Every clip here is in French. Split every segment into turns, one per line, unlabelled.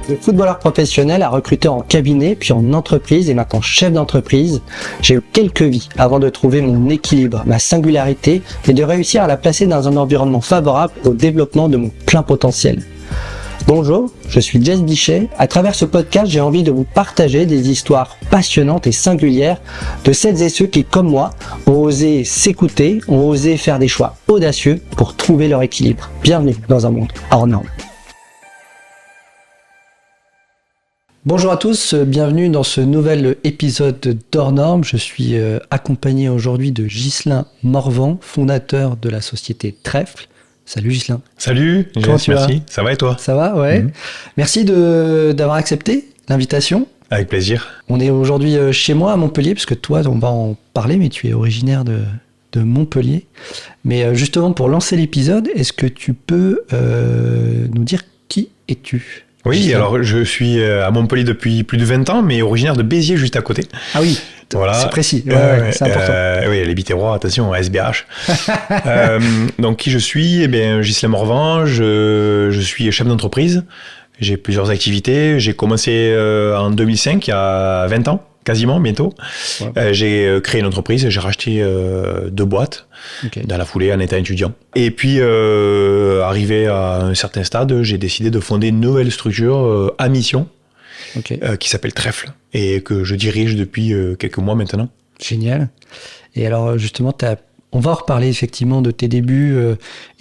De footballeur professionnel à recruteur en cabinet, puis en entreprise et maintenant chef d'entreprise, j'ai eu quelques vies avant de trouver mon équilibre, ma singularité et de réussir à la placer dans un environnement favorable au développement de mon plein potentiel. Bonjour, je suis Jess Bichet. À travers ce podcast, j'ai envie de vous partager des histoires passionnantes et singulières de celles et ceux qui, comme moi, ont osé s'écouter, ont osé faire des choix audacieux pour trouver leur équilibre. Bienvenue dans un monde hors norme. Bonjour à tous, bienvenue dans ce nouvel épisode d'Hors Normes. Je suis accompagné aujourd'hui de Ghislain Morvan, fondateur de la société Trèfle. Salut Ghislain.
Salut,
comment tu vas ?
Ça va et toi ?
Ça va, ouais. Merci d'avoir accepté l'invitation.
Avec plaisir.
On est aujourd'hui chez moi à Montpellier, parce que toi, on va en parler, mais tu es originaire de Montpellier. Mais justement, pour lancer l'épisode, est-ce que tu peux nous dire qui es-tu ?
Oui, alors je suis à Montpellier depuis plus de 20 ans, mais originaire de Béziers, juste à côté.
Ah oui, voilà. C'est précis, c'est important.
Oui, les Biterrois, attention, SBH. Donc qui je suis ? Eh bien, Ghislain Morvan, je suis chef d'entreprise. J'ai plusieurs activités. J'ai commencé en 2005, il y a 20 ans, quasiment, bientôt. Ouais. J'ai créé une entreprise, j'ai racheté 2 boîtes. Okay. Dans la foulée en étant étudiant. Et puis, arrivé à un certain stade, j'ai décidé de fonder une nouvelle structure à mission qui s'appelle Trèfle et que je dirige depuis quelques mois maintenant.
Génial. Et alors, justement, on va reparler effectivement de tes débuts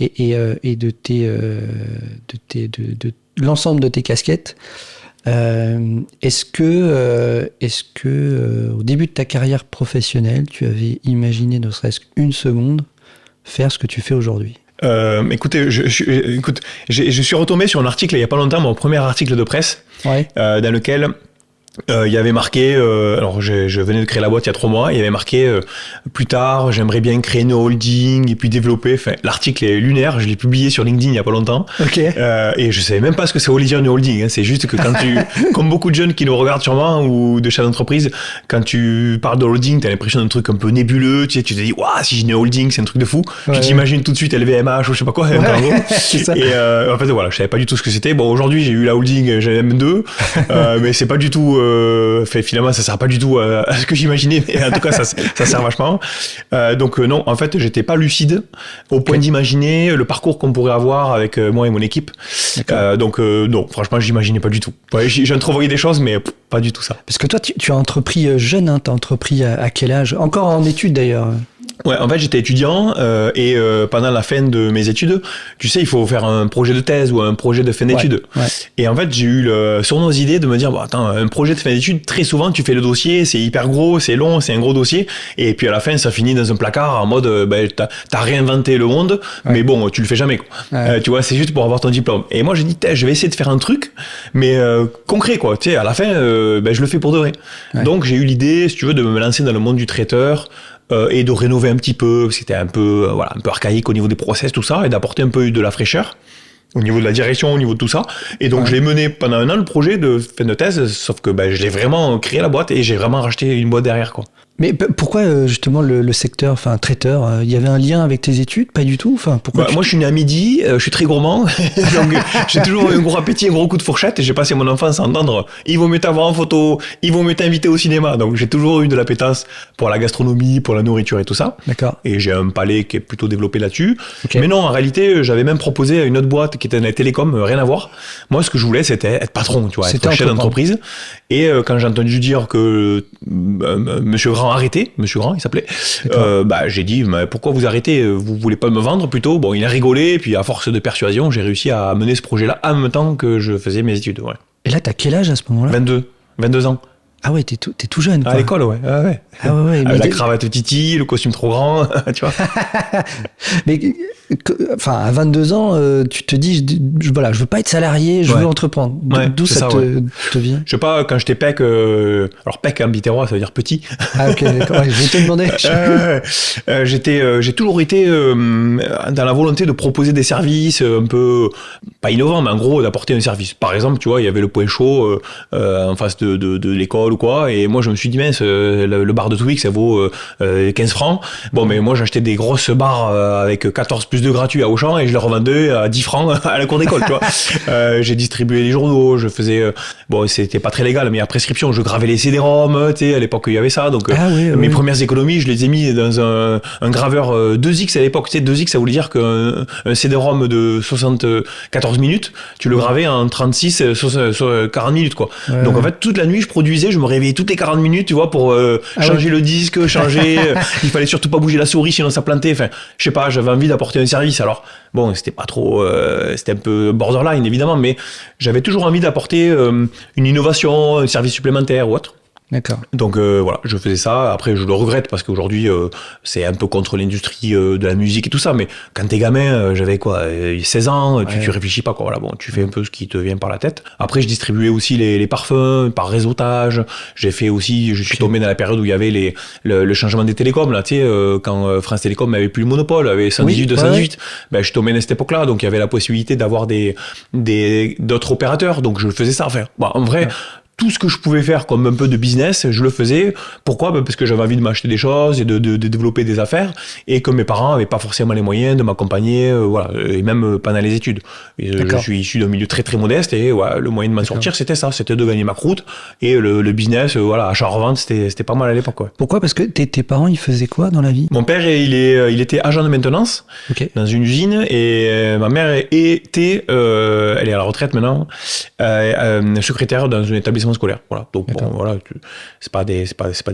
et de l'ensemble de tes casquettes. Est-ce que au début de ta carrière professionnelle, tu avais imaginé ne serait-ce qu'une seconde faire ce que tu fais aujourd'hui ?
Écoutez, je suis retombé sur un article il n'y a pas longtemps, mon premier article de presse, dans lequel il y avait marqué, alors je venais de créer la boîte il y a 3 mois, il y avait marqué plus tard, j'aimerais bien créer une holding et puis développer. Enfin, l'article est lunaire, je l'ai publié sur LinkedIn il y a pas longtemps. Et je savais même pas ce que c'est une holding. Hein. C'est juste que quand comme beaucoup de jeunes qui nous regardent sûrement ou de chefs d'entreprise, quand tu parles de holding, t'as l'impression d'un truc un peu nébuleux. Tu sais, tu te dis, waouh, si j'ai une holding, c'est un truc de fou. Tu t'imagines tout de suite LVMH ou je sais pas quoi.
C'est ça.
Et en fait, voilà, je savais pas du tout ce que c'était. Bon, aujourd'hui, j'ai eu la holding GM2, mais c'est pas du tout. Finalement, ça sert pas du tout à ce que j'imaginais, mais en tout cas, ça sert vachement. Donc non, en fait, j'étais pas lucide au point d'imaginer le parcours qu'on pourrait avoir avec moi et mon équipe. Donc non, franchement, j'imaginais pas du tout. Ouais, j'entrevoyais des choses, mais pas du tout ça.
Parce que toi, tu as entrepris jeune, hein, t'as entrepris à quel âge ? Encore en études d'ailleurs.
Ouais, en fait, j'étais étudiant et pendant la fin de mes études, tu sais, il faut faire un projet de thèse ou un projet de fin d'études. Ouais. Et en fait, j'ai eu sournoise idée de me dire, bon, attends, un projet de fin d'études, très souvent, tu fais le dossier, c'est hyper gros, c'est long, c'est un gros dossier, et puis à la fin, ça finit dans un placard en mode, t'as réinventé le monde, mais bon, tu le fais jamais, quoi. Tu vois, c'est juste pour avoir ton diplôme. Et moi, j'ai dit, je vais essayer de faire un truc, mais concret, quoi. Tu sais, à la fin, je le fais pour de vrai. Donc, j'ai eu l'idée, si tu veux, de me lancer dans le monde du traiteur, et de rénover un petit peu, c'était un peu archaïque au niveau des process, tout ça, et d'apporter un peu de la fraîcheur au niveau de la direction, au niveau de tout ça. Et donc, je l'ai mené pendant 1 an, le projet de fin de thèse, sauf que je l'ai vraiment créé la boîte et j'ai vraiment racheté une boîte derrière, quoi.
Mais pourquoi justement le secteur, enfin traiteur, il y avait un lien avec tes études ? Pas du tout. Enfin, pourquoi
moi, je suis né à midi, je suis très gourmand, donc j'ai toujours eu un gros appétit, un gros coup de fourchette. Et j'ai passé mon enfance à entendre ils vont me t'avoir en photo, ils vont me t'inviter au cinéma. Donc j'ai toujours eu de l'appétence pour la gastronomie, pour la nourriture et tout ça.
D'accord.
Et j'ai un palais qui est plutôt développé là-dessus. Mais non, en réalité, j'avais même proposé à une autre boîte qui était dans la télécom, rien à voir. Moi, ce que je voulais, c'était être patron, tu vois, être chef d'entreprise. Et quand j'ai entendu dire que Monsieur Grand, il s'appelait. J'ai dit, mais pourquoi vous arrêtez ? Vous voulez pas me vendre plutôt ? Bon, il a rigolé, puis à force de persuasion, j'ai réussi à mener ce projet-là en même temps que je faisais mes études. Ouais.
Et là, t'as quel âge à ce moment-là ?
22 ans.
Ah ouais, t'es tout jeune, quoi.
À l'école, ouais. Ah ouais. Avec la cravate titi, le costume trop grand, tu vois.
Mais, enfin, à 22 ans, tu te dis, je veux pas être salarié, je veux entreprendre. D'où ça te vient ?
Je sais pas, quand j'étais PEC, alors PEC en biterrois, ça veut dire petit.
Ah ok, d'accord, je vais te demander.
J'ai toujours été dans la volonté de proposer des services un peu, pas innovants, mais en gros, d'apporter un service. Par exemple, tu vois, il y avait le point chaud en face de l'école ou quoi, et moi je me suis dit, mince, le bar de Twix, ça vaut 15 francs. Bon, mais moi j'achetais des grosses barres avec 14 plus plus de gratuit à Auchan et je les revendais à 10 francs à la cour d'école, tu vois. J'ai distribué les journaux, je faisais, bon, c'était pas très légal, mais à prescription, je gravais les CD-ROM, tu sais, à l'époque il y avait ça, donc mes premières économies, je les ai mis dans un graveur 2X à l'époque, tu sais, 2X, ça voulait dire qu'un CD-ROM de 74 minutes, tu le gravais en 36, 40 minutes, quoi. Donc en fait, toute la nuit, je produisais, je me réveillais toutes les 40 minutes, tu vois, pour changer le disque, changer, il fallait surtout pas bouger la souris, sinon ça plantait, enfin, je sais pas, j'avais envie d'apporter un service, alors, bon, c'était pas trop, c'était un peu borderline, évidemment, mais j'avais toujours envie d'apporter une innovation, un service supplémentaire ou autre.
D'accord.
Donc voilà, je faisais ça. Après, je le regrette parce qu'aujourd'hui, c'est un peu contre l'industrie de la musique et tout ça. Mais quand t'es gamin, j'avais quoi, 16 ans, tu réfléchis pas, quoi. Voilà, bon, tu fais un peu ce qui te vient par la tête. Après, je distribuais aussi les parfums par réseautage. J'ai fait aussi, je suis tombé dans la période où il y avait le changement des télécoms, là, tu sais, quand France Télécom n'avait plus le monopole, avait 118, 218. Ben, je suis tombé dans cette époque-là, donc il y avait la possibilité d'avoir d'autres opérateurs. Donc je faisais ça. Enfin, bon, en vrai. Tout ce que je pouvais faire comme un peu de business, je le faisais. Pourquoi ? Parce que j'avais envie de m'acheter des choses et de développer des affaires, et que mes parents n'avaient pas forcément les moyens de m'accompagner, voilà, et même pendant les études. Je suis issu d'un milieu très très modeste, et ouais, le moyen de m'en sortir, c'était ça, c'était de gagner ma croûte, et le business, voilà, achat-revente, c'était pas mal à l'époque. Ouais.
Pourquoi ? Parce que tes parents, ils faisaient quoi dans la vie ?
Mon père, il était agent de maintenance dans une usine, et ma mère était, elle est à la retraite maintenant, secrétaire dans un établissement scolaire. Voilà. Donc bon, voilà, c'est pas des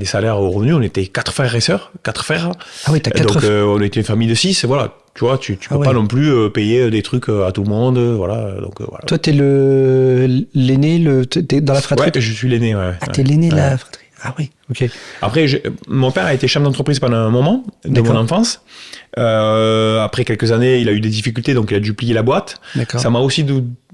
salaires au revenu. On était 4 frères et sœurs, 4 frères.
Ah oui, t'as 4
frères. Donc on était une famille de 6. Voilà. Tu vois, tu peux pas non plus payer des trucs à tout le monde. Voilà. Donc voilà.
Toi, t'es l'aîné, t'es dans la fratrie.
Ouais, je suis l'aîné. Ouais.
Ah, t'es l'aîné de la fratrie. Ah oui. Ok.
Après, mon père a été chef d'entreprise pendant un moment de mon enfance. Après quelques années, il a eu des difficultés, donc il a dû plier la boîte.
D'accord.
Ça m'a aussi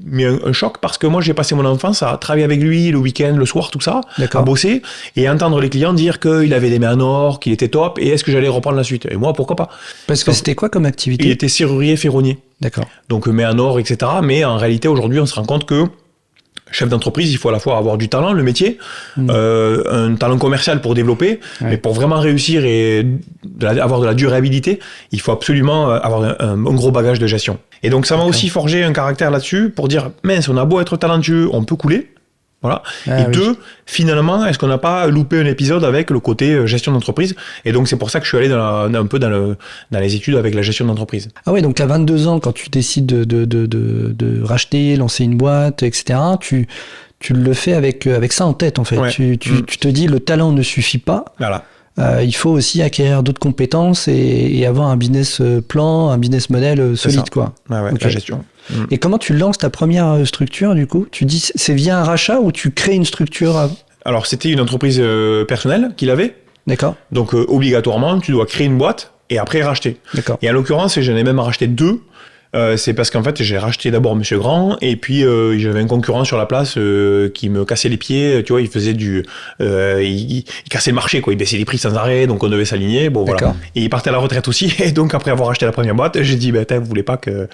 mis un choc parce que moi, j'ai passé mon enfance à travailler avec lui le week-end, le soir, tout ça, à bosser et entendre les clients dire qu'il avait des mains en or, qu'il était top, et est-ce que j'allais reprendre la suite ? Et moi, pourquoi pas ?
Parce que c'était quoi comme activité ?
Il était serrurier ferronnier.
D'accord.
Donc mains en or, etc. Mais en réalité, aujourd'hui, on se rend compte que chef d'entreprise, il faut à la fois avoir du talent, le métier, un talent commercial pour développer, mais pour vraiment réussir et avoir de la durabilité, il faut absolument avoir un gros bagage de gestion. Et donc ça m'a aussi forgé un caractère là-dessus pour dire, mince, on a beau être talentueux, on peut couler. Voilà. Et deux, finalement, est-ce qu'on n'a pas loupé un épisode avec le côté gestion d'entreprise ? Et donc, c'est pour ça que je suis allé un peu dans les études avec la gestion d'entreprise. Ah
ouais, donc tu as 22 ans quand tu décides de racheter, lancer une boîte, etc. Tu le fais avec ça en tête, en fait. Ouais. Tu te dis, le talent ne suffit pas.
Voilà.
Il faut aussi acquérir d'autres compétences et avoir un business plan, un business model solide, quoi.
Ah ouais, la gestion.
Et comment tu lances ta première structure, du coup ? Tu dis, c'est via un rachat ou tu crées une structure ?
Alors, c'était une entreprise personnelle qu'il avait.
D'accord.
Donc, obligatoirement, tu dois créer une boîte et après racheter.
D'accord.
Et en l'occurrence, j'en ai même racheté 2. C'est parce qu'en fait, j'ai racheté d'abord Monsieur Grand, et puis j'avais un concurrent sur la place qui me cassait les pieds. Tu vois, il faisait il cassait le marché, quoi. Il baissait les prix sans arrêt, donc on devait s'aligner. Bon, voilà. Et il partait à la retraite aussi. Et donc, après avoir acheté la première boîte, j'ai dit, vous voulez pas que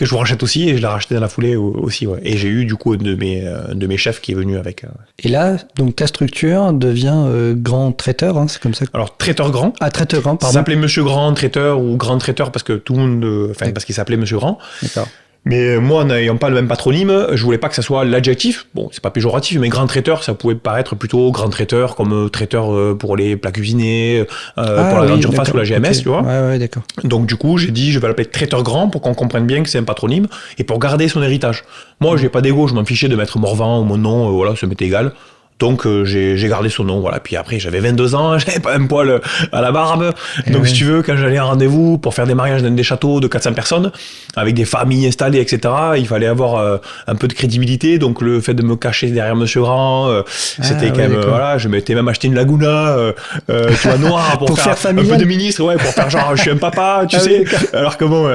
je vous rachète aussi ? Et je l'ai racheté dans la foulée aussi, ouais. Et j'ai eu, du coup, un de mes chefs qui est venu avec.
Et là, donc, ta structure devient grand traiteur, hein, c'est comme ça.
Alors, traiteur grand.
Ah, traiteur grand, pardon.
Ça s'appelait Monsieur Grand traiteur ou Grand traiteur parce que tout le monde, parce qu'il s'appelait Monsieur Grand.
D'accord.
Mais moi, n'ayant pas le même patronyme, je voulais pas que ça soit l'adjectif. Bon, c'est pas péjoratif, mais grand traiteur, ça pouvait paraître plutôt grand traiteur, comme traiteur pour les plats cuisinés, pour la grande surface ou la GMS, tu vois.
Ouais, d'accord.
Donc, du coup, j'ai dit, je vais l'appeler traiteur grand pour qu'on comprenne bien que c'est un patronyme et pour garder son héritage. Moi, j'ai pas d'ego, je m'en fichais de mettre Morvan ou mon nom, voilà, ça m'était égal. Donc j'ai gardé son nom, voilà. Puis après j'avais 22 ans, j'avais pas un poil à la barbe. Donc si tu veux, quand j'allais en rendez-vous pour faire des mariages dans des châteaux de 400 personnes, avec des familles installées, etc., il fallait avoir un peu de crédibilité. Donc le fait de me cacher derrière Monsieur Grand, c'était quand même, voilà, je m'étais même acheté une Laguna, tu vois, noire, pour faire un peu de ministre, ouais, pour faire genre je suis un papa, tu sais. Alors que bon,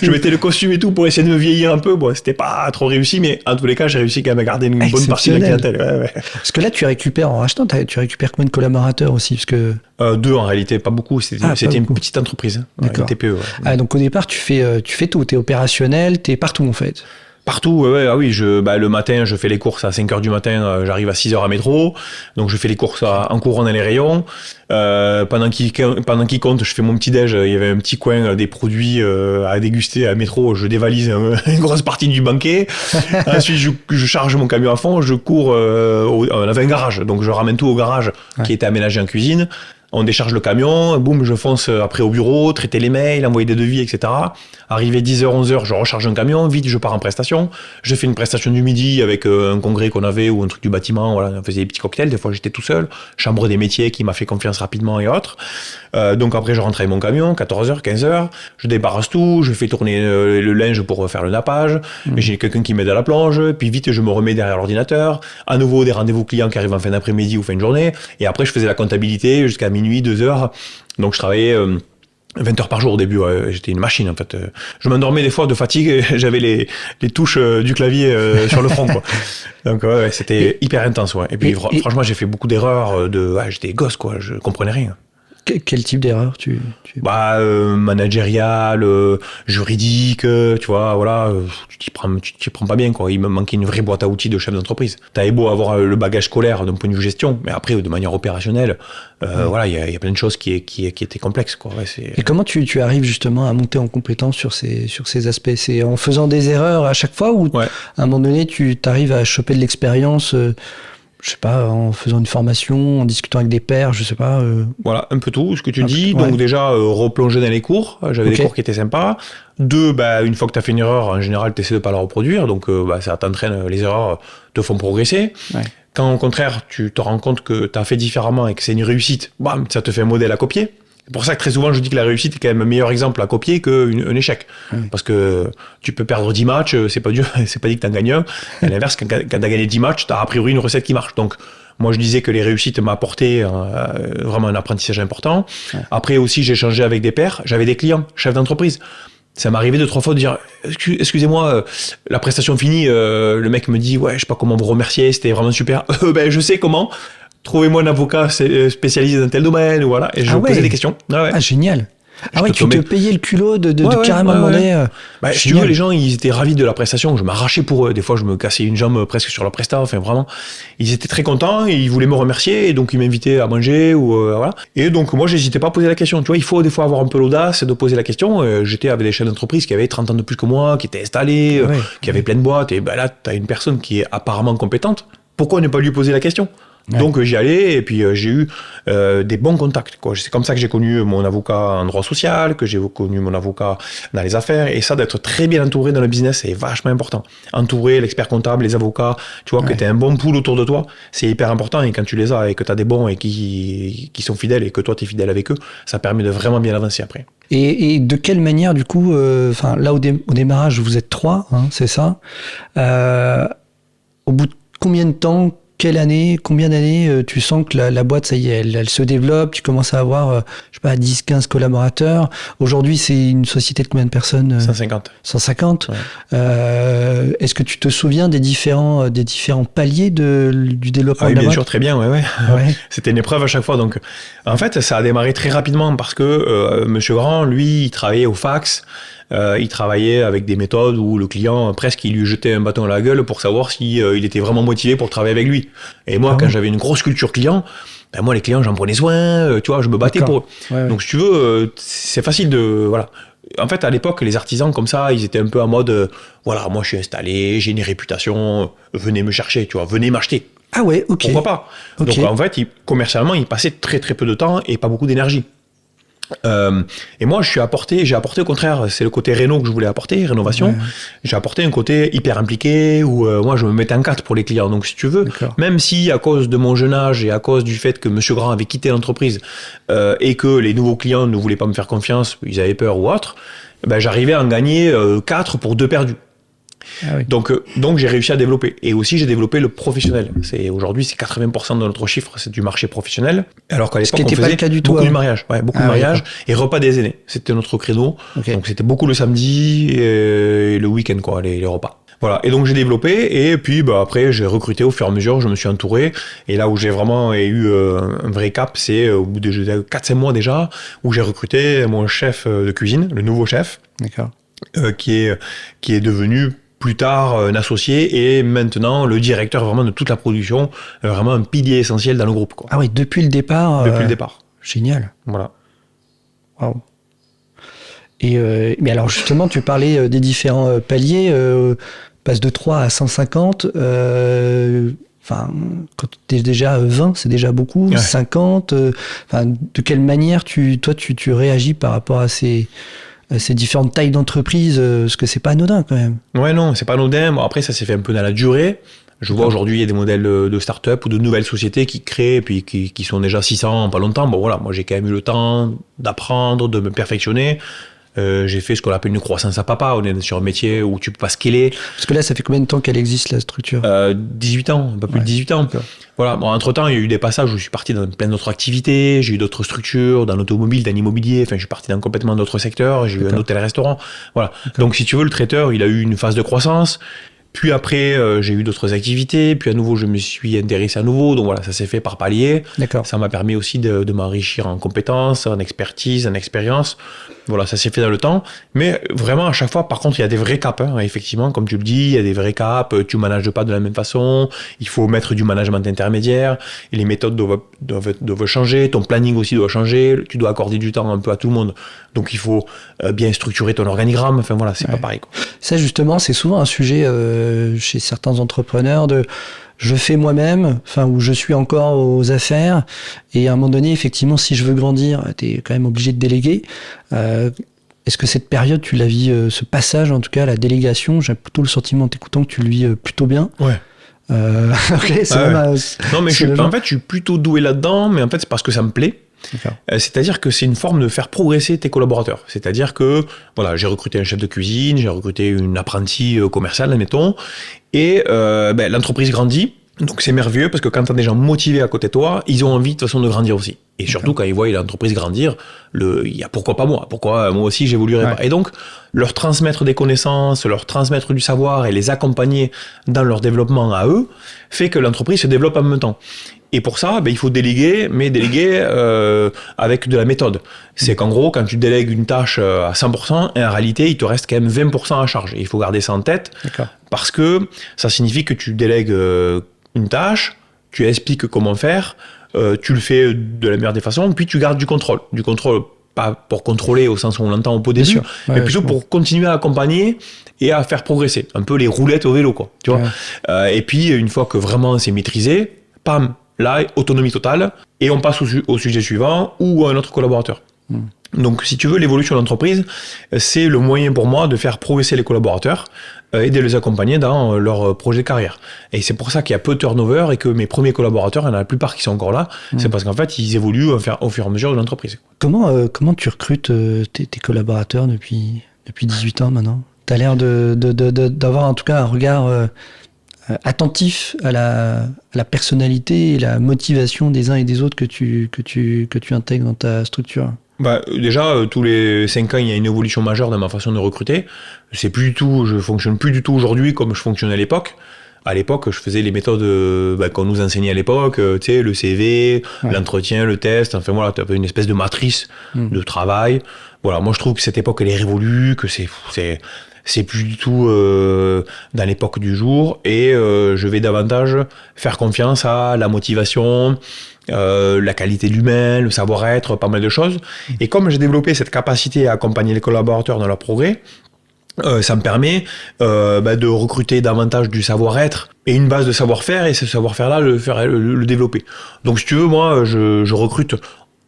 je mettais le costume et tout pour essayer de me vieillir un peu. Bon, c'était pas trop réussi, mais en tous les cas, j'ai réussi quand même à garder une bonne partie de la clientèle. Ouais.
Parce que là, tu récupères en rachetant, tu récupères combien de collaborateurs aussi, parce que
2 en réalité, pas beaucoup. C'était une petite entreprise, une TPE. Ouais.
Ah, donc au départ, tu fais tout. T'es opérationnel, t'es partout en fait.
Partout, ouais, ah oui, le matin, je fais les courses à 5h du matin, j'arrive à 6h à métro, donc je fais les courses en courant dans les rayons. Pendant qu'il compte, je fais mon petit déj, il y avait un petit coin des produits à déguster à métro, je dévalise une grosse partie du banquet. Ensuite, je charge mon camion à fond, je cours, on avait un garage, donc je ramène tout au garage qui était aménagé en cuisine. On décharge le camion, boum, je fonce après au bureau, traiter les mails, envoyer des devis, etc. Arrivé 10h, 11h, je recharge un camion, vite, je pars en prestation. Je fais une prestation du midi avec un congrès qu'on avait ou un truc du bâtiment, voilà, on faisait des petits cocktails, des fois j'étais tout seul. Chambre des métiers qui m'a fait confiance rapidement et autres. Donc après, je rentre avec mon camion, 14h, 15h, je débarrasse tout, je fais tourner le linge pour faire le nappage, j'ai quelqu'un qui m'aide à la plonge, puis vite, je me remets derrière l'ordinateur. À nouveau, des rendez-vous clients qui arrivent en fin d'après-midi ou fin de journée. Et après, je faisais la comptabilité jusqu'à minuit, 2h. Donc je travaillais 20 heures par jour au début, j'étais une machine en fait. Je m'endormais des fois de fatigue et j'avais les touches du clavier sur le front, quoi. Donc c'était hyper intense, ouais. Et puis franchement, j'ai fait beaucoup d'erreurs, j'étais gosse, quoi, je comprenais rien.
Quel type d'erreur tu...
Managérial, juridique, tu vois, voilà, tu t'y prends pas bien, quoi. Il me manquait une vraie boîte à outils de chef d'entreprise. T'avais beau avoir le bagage scolaire d'un point de vue gestion, mais après, de manière opérationnelle, voilà, il y a plein de choses qui étaient complexes, quoi. Ouais,
Et comment tu arrives justement à monter en compétence sur ces aspects? C'est en faisant des erreurs à chaque fois ou à un moment donné, tu arrives à choper de l'expérience je sais pas, en faisant une formation, en discutant avec des pairs, je sais pas.
Voilà, un peu tout, ce que tu dis. Donc déjà, replonger dans les cours. J'avais des cours qui étaient sympas. 2, une fois que tu as fait une erreur, en général, tu essaies de pas la reproduire. Donc ça t'entraîne, les erreurs te font progresser. Ouais. Quand au contraire, tu te rends compte que tu as fait différemment et que c'est une réussite, bam, ça te fait un modèle à copier. C'est pour ça que très souvent, je dis que la réussite est quand même un meilleur exemple à copier qu'un échec. Parce que tu peux perdre 10 matchs, c'est pas dit que t'en gagnes un. À l'inverse, quand t'as gagné 10 matchs, t'as a priori une recette qui marche. Donc, moi, je disais que les réussites m'ont apporté vraiment un apprentissage important. Ouais. Après aussi, j'ai échangé avec des pairs. J'avais des clients, chefs d'entreprise. Ça m'arrivait 2-3 fois de dire excusez-moi, la prestation finie, le mec me dit ouais, je sais pas comment vous remercier, c'était vraiment super. Je sais comment. Trouvez-moi un avocat spécialisé dans tel domaine, ou voilà, et je posais des questions.
Ah, génial. Tu te payais le culot de carrément demander.
Si tu veux, les gens, ils étaient ravis de la prestation. Je m'arrachais pour eux. Des fois, je me cassais une jambe presque sur la presta. Enfin, vraiment, ils étaient très contents et ils voulaient me remercier. Et donc, ils m'invitaient à manger ou voilà. Et donc, moi, j'hésitais pas à poser la question. Tu vois, il faut des fois avoir un peu l'audace de poser la question. J'étais avec des chefs d'entreprise qui avaient 30 ans de plus que moi, qui étaient installés, qui avaient plein de boîtes. Et là, t'as une personne qui est apparemment compétente. Pourquoi ne pas lui poser la question? Ouais. Donc j'y allais et puis j'ai eu des bons contacts, quoi. C'est comme ça que j'ai connu mon avocat en droit social, que j'ai connu mon avocat dans les affaires, et ça, d'être très bien entouré dans le business, c'est vachement important. Entourer l'expert comptable, les avocats, tu vois, que tu aies un bon pool autour de toi, c'est hyper important, et quand tu les as et que tu as des bons et qui sont fidèles et que toi tu es fidèle avec eux, ça permet de vraiment bien avancer après.
Et de quelle manière, du coup, là au démarrage vous êtes 3, hein, c'est ça, au bout de combien de temps, quelle année, combien d'années tu sens que la boîte, ça y est, elle se développe, tu commences à avoir, je sais pas, 10, 15 collaborateurs. Aujourd'hui, c'est une société de combien de personnes?
150.
150. Ouais. Est-ce que tu te souviens des différents paliers du développement de la boîte?
Bien sûr, très bien, ouais. C'était une épreuve à chaque fois. Donc, en fait, ça a démarré très rapidement parce que Monsieur Grand, lui, il travaillait au fax. Il travaillait avec des méthodes où le client, presque, il lui jetait un bâton à la gueule pour savoir si il était vraiment motivé pour travailler avec lui. Et moi, quand j'avais une grosse culture client, moi, les clients, j'en prenais soin, tu vois, je me battais pour eux. Ouais. Donc, si tu veux, c'est facile de... Voilà. En fait, à l'époque, les artisans comme ça, ils étaient un peu en mode, voilà, moi, je suis installé, j'ai une réputation, venez me chercher, tu vois, venez m'acheter.
Ah ouais, ok.
Pourquoi pas? Donc, en fait, commercialement, il passait très, très peu de temps et pas beaucoup d'énergie. Et moi, j'ai apporté au contraire, c'est le côté réno que je voulais apporter, rénovation. Ouais. J'ai apporté un côté hyper impliqué où moi, je me mettais en quatre pour les clients. Donc, si tu veux, même si à cause de mon jeune âge et à cause du fait que Monsieur Grand avait quitté l'entreprise et que les nouveaux clients ne voulaient pas me faire confiance, ils avaient peur ou autre, j'arrivais à en gagner 4 pour 2 perdus. Ah oui. Donc j'ai réussi à développer. Et aussi, j'ai développé le professionnel. Aujourd'hui, c'est 80% de notre chiffre, c'est du marché professionnel. Alors qu'à l'époque, on faisait beaucoup de mariage. Ouais, beaucoup de mariage et repas des aînés. C'était notre créneau. Okay. Donc, c'était beaucoup le samedi et le week-end, quoi, les repas. Voilà. Et donc, j'ai développé. Et puis, après, j'ai recruté au fur et à mesure. Je me suis entouré. Et là où j'ai vraiment eu un vrai cap, c'est au bout de 4-5 mois déjà, où j'ai recruté mon chef de cuisine, le nouveau chef.
D'accord.
Qui est devenu plus tard un associé et maintenant le directeur vraiment de toute la production, vraiment un pilier essentiel dans le groupe, quoi.
Ah oui, depuis le départ.
Depuis le départ.
Génial.
Voilà.
Waouh. Et mais alors justement, tu parlais des différents paliers, passe de 3 à 150. Enfin, quand tu es déjà à 20, c'est déjà beaucoup. Ouais. 50. De quelle manière tu réagis par rapport à ces différentes tailles d'entreprise, parce que c'est pas anodin quand même.
Ouais, non, c'est pas anodin. Bon, après, ça s'est fait un peu dans la durée. Je vois aujourd'hui, il y a des modèles de start-up ou de nouvelles sociétés qui créent, puis qui sont déjà 600 en pas longtemps. Bon, voilà, moi, j'ai quand même eu le temps d'apprendre, de me perfectionner. J'ai fait ce qu'on appelle une croissance à papa. On est sur un métier où tu peux pas scaler.
Parce que là, ça fait combien de temps qu'elle existe, la structure ?
18 ans, un peu plus de 18 ans. Voilà. Bon, entre-temps, il y a eu des passages où je suis parti dans plein d'autres activités. J'ai eu d'autres structures, dans l'automobile, dans l'immobilier. Enfin, je suis parti dans complètement d'autres secteurs. J'ai eu un hôtel-restaurant. Voilà. Donc, si tu veux, le traiteur, il a eu une phase de croissance. Puis après, j'ai eu d'autres activités. Puis à nouveau, je me suis intéressé à nouveau. Donc voilà, ça s'est fait par palier. Ça m'a permis aussi de m'enrichir en compétences, en expertise, en expérience. Voilà, ça s'est fait dans le temps. Mais vraiment, à chaque fois, par contre, il y a des vrais caps. Hein, effectivement, comme tu le dis, il y a des vrais caps. Tu ne manages pas de la même façon. Il faut mettre du management intermédiaire. Et les méthodes doivent changer. Ton planning aussi doit changer. Tu dois accorder du temps un peu à tout le monde. Donc, il faut bien structurer ton organigramme. Enfin, voilà, c'est pas pareil, quoi.
Ça, justement, c'est souvent un sujet chez certains entrepreneurs de... Je fais moi-même, où je suis encore aux affaires, et à un moment donné, effectivement, si je veux grandir, t'es quand même obligé de déléguer. Est-ce que cette période, tu la vis, ce passage, en tout cas, la délégation, j'ai plutôt le sentiment, en t'écoutant, que tu le vis plutôt bien.
Ouais.
Okay, c'est même,
non, mais en fait, je suis plutôt doué là-dedans, mais en fait, c'est parce que ça me plaît. C'est-à-dire que c'est une forme de faire progresser tes collaborateurs. C'est-à-dire que voilà, j'ai recruté un chef de cuisine, j'ai recruté une apprentie commerciale, admettons, et l'entreprise grandit. Donc c'est merveilleux parce que quand tu as des gens motivés à côté de toi, ils ont envie de toute façon de grandir aussi. Et surtout quand ils voient l'entreprise grandir, il y a pourquoi pas moi, pourquoi moi aussi j'évoluerai pas. Et donc leur transmettre des connaissances, leur transmettre du savoir et les accompagner dans leur développement à eux, fait que l'entreprise se développe en même temps. Et pour ça, il faut déléguer, mais déléguer avec de la méthode. C'est qu'en gros, quand tu délègues une tâche à 100%, en réalité, il te reste quand même 20% à charge. Et il faut garder ça en tête, parce que ça signifie que tu délègues une tâche, tu expliques comment faire, tu le fais de la meilleure des façons, puis tu gardes du contrôle. Du contrôle, pas pour contrôler au sens où on l'entend au début, mais plutôt pour continuer à accompagner et à faire progresser. Un peu les roulettes au vélo, quoi. Tu vois. Et puis, une fois que vraiment c'est maîtrisé, pam, là, autonomie totale, et on passe au sujet suivant ou à un autre collaborateur. Donc, si tu veux, l'évolution de l'entreprise, c'est le moyen pour moi de faire progresser les collaborateurs et de les accompagner dans leur projet de carrière. Et c'est pour ça qu'il y a peu de turnover et que mes premiers collaborateurs, il y en a la plupart qui sont encore là, c'est parce qu'en fait, ils évoluent au fur et à mesure de l'entreprise.
Comment tu recrutes tes collaborateurs depuis 18 ans maintenant ? Tu as l'air d'avoir en tout cas un regard... attentif à la personnalité et la motivation des uns et des autres que tu intègres dans ta structure.
Déjà, tous les 5 ans, il y a une évolution majeure dans ma façon de recruter. Je fonctionne plus du tout aujourd'hui comme je fonctionnais à l'époque. À l'époque, je faisais les méthodes qu'on nous enseignait à l'époque, tu sais, le CV, l'entretien, le test, enfin voilà, tu avais une espèce de matrice de travail. Voilà, moi je trouve que cette époque, elle est révolue, que c'est plus du tout dans l'époque du jour, et je vais davantage faire confiance à la motivation, la qualité de l'humain, le savoir-être, pas mal de choses. Et comme j'ai développé cette capacité à accompagner les collaborateurs dans leur progrès, ça me permet de recruter davantage du savoir-être et une base de savoir-faire, et ce savoir-faire-là, le développer. Donc si tu veux, moi, je recrute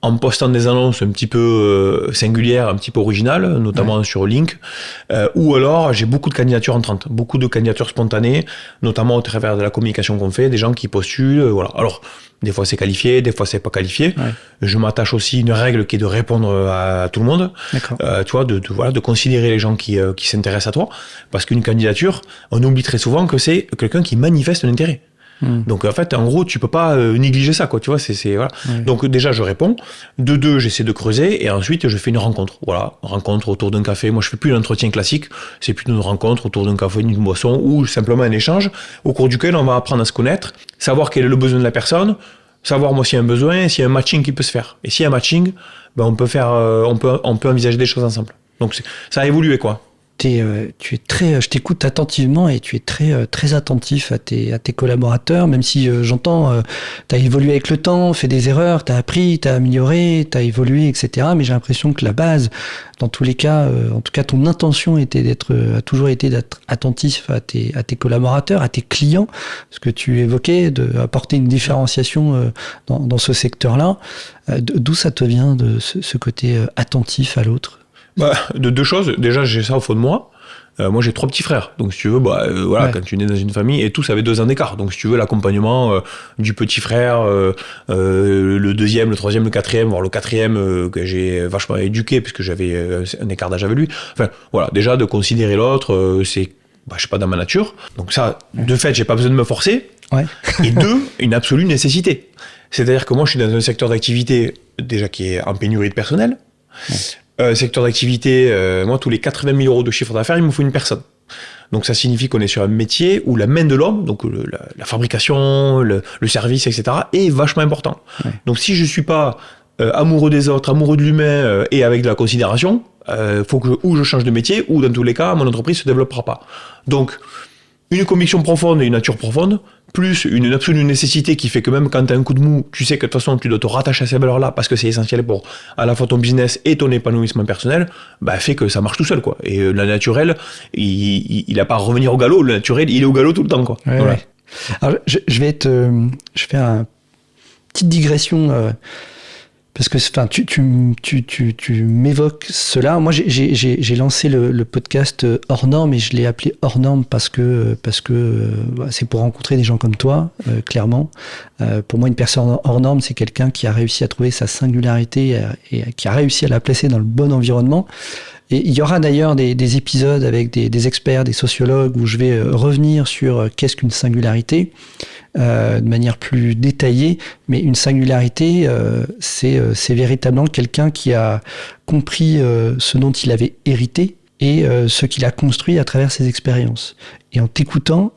en postant des annonces un petit peu singulières, un petit peu originales, notamment sur Link, ou alors j'ai beaucoup de candidatures entrantes, beaucoup de candidatures spontanées, notamment au travers de la communication qu'on fait, des gens qui postulent, voilà. Alors, des fois c'est qualifié, des fois c'est pas qualifié. Je m'attache aussi à une règle qui est de répondre à tout le monde. Tu vois, de considérer les gens qui s'intéressent à toi, parce qu'une candidature, on oublie très souvent que c'est quelqu'un qui manifeste un intérêt. Donc en fait, en gros, tu peux pas négliger ça, quoi. Tu vois, voilà. Donc déjà, je réponds. De deux, j'essaie de creuser, et ensuite, je fais une rencontre. Voilà, rencontre autour d'un café. Moi, je fais plus l'entretien classique. C'est plutôt une rencontre autour d'un café, d'une boisson, ou simplement un échange au cours duquel on va apprendre à se connaître, savoir quel est le besoin de la personne, savoir moi s'il y a un besoin, s'il y a un matching qui peut se faire. Et s'il y a un matching, on peut envisager des choses ensemble. Donc ça a évolué, quoi.
je t'écoute attentivement et tu es très attentif à tes collaborateurs, même si j'entends, tu as évolué avec le temps, fait des erreurs, tu as appris, tu as amélioré, tu as évolué, etc. Mais j'ai l'impression que la base, dans tous les cas, en tout cas, ton intention a toujours été d'être attentif à tes collaborateurs, à tes clients, ce que tu évoquais, d'apporter une différenciation dans ce secteur-là. D'où ça te vient de ce côté attentif à l'autre?
De deux choses. Déjà, j'ai ça au fond de moi. Moi, j'ai 3 petits frères. Donc, si tu veux, quand tu nais dans une famille, et tous avaient 2 ans d'écart. Donc, si tu veux, l'accompagnement du petit frère, le deuxième, le troisième, le quatrième, voire le quatrième, que j'ai vachement éduqué, puisque j'avais un écart d'âge avec lui. Enfin, voilà, déjà, de considérer l'autre, c'est, je sais pas, dans ma nature. Donc ça, de fait, j'ai pas besoin de me forcer.
Ouais.
Et 2, une absolue nécessité. C'est-à-dire que moi, je suis dans un secteur d'activité, déjà, qui est en pénurie de personnel. Ouais. Secteur d'activité, moi, tous les 80 000 euros de chiffre d'affaires, il me faut une personne. Donc, ça signifie qu'on est sur un métier où la main de l'homme, donc la fabrication, le service, etc., est vachement important. Ouais. Donc, si je suis pas amoureux des autres, amoureux de l'humain et avec de la considération, faut que ou je change de métier, ou dans tous les cas, mon entreprise se développera pas. Donc, une conviction profonde et une nature profonde, plus une absolue nécessité qui fait que même quand tu as un coup de mou, tu sais que de toute façon tu dois te rattacher à ces valeurs-là parce que c'est essentiel pour à la fois ton business et ton épanouissement personnel, fait que ça marche tout seul, quoi. Et le naturel, il a pas à revenir au galop, le naturel, il est au galop tout le temps, quoi.
Ouais, voilà. Ouais. Alors, je fais une petite digression parce que tu m'évoques cela. Moi, j'ai lancé le podcast Hors Norme et je l'ai appelé Hors Norme parce que c'est pour rencontrer des gens comme toi, clairement. Pour moi, une personne hors norme, c'est quelqu'un qui a réussi à trouver sa singularité et qui a réussi à la placer dans le bon environnement. Et il y aura d'ailleurs des épisodes avec des experts, des sociologues, où je vais revenir sur qu'est-ce qu'une singularité de manière plus détaillée. Mais une singularité, c'est véritablement quelqu'un qui a compris ce dont il avait hérité et ce qu'il a construit à travers ses expériences. Et en t'écoutant,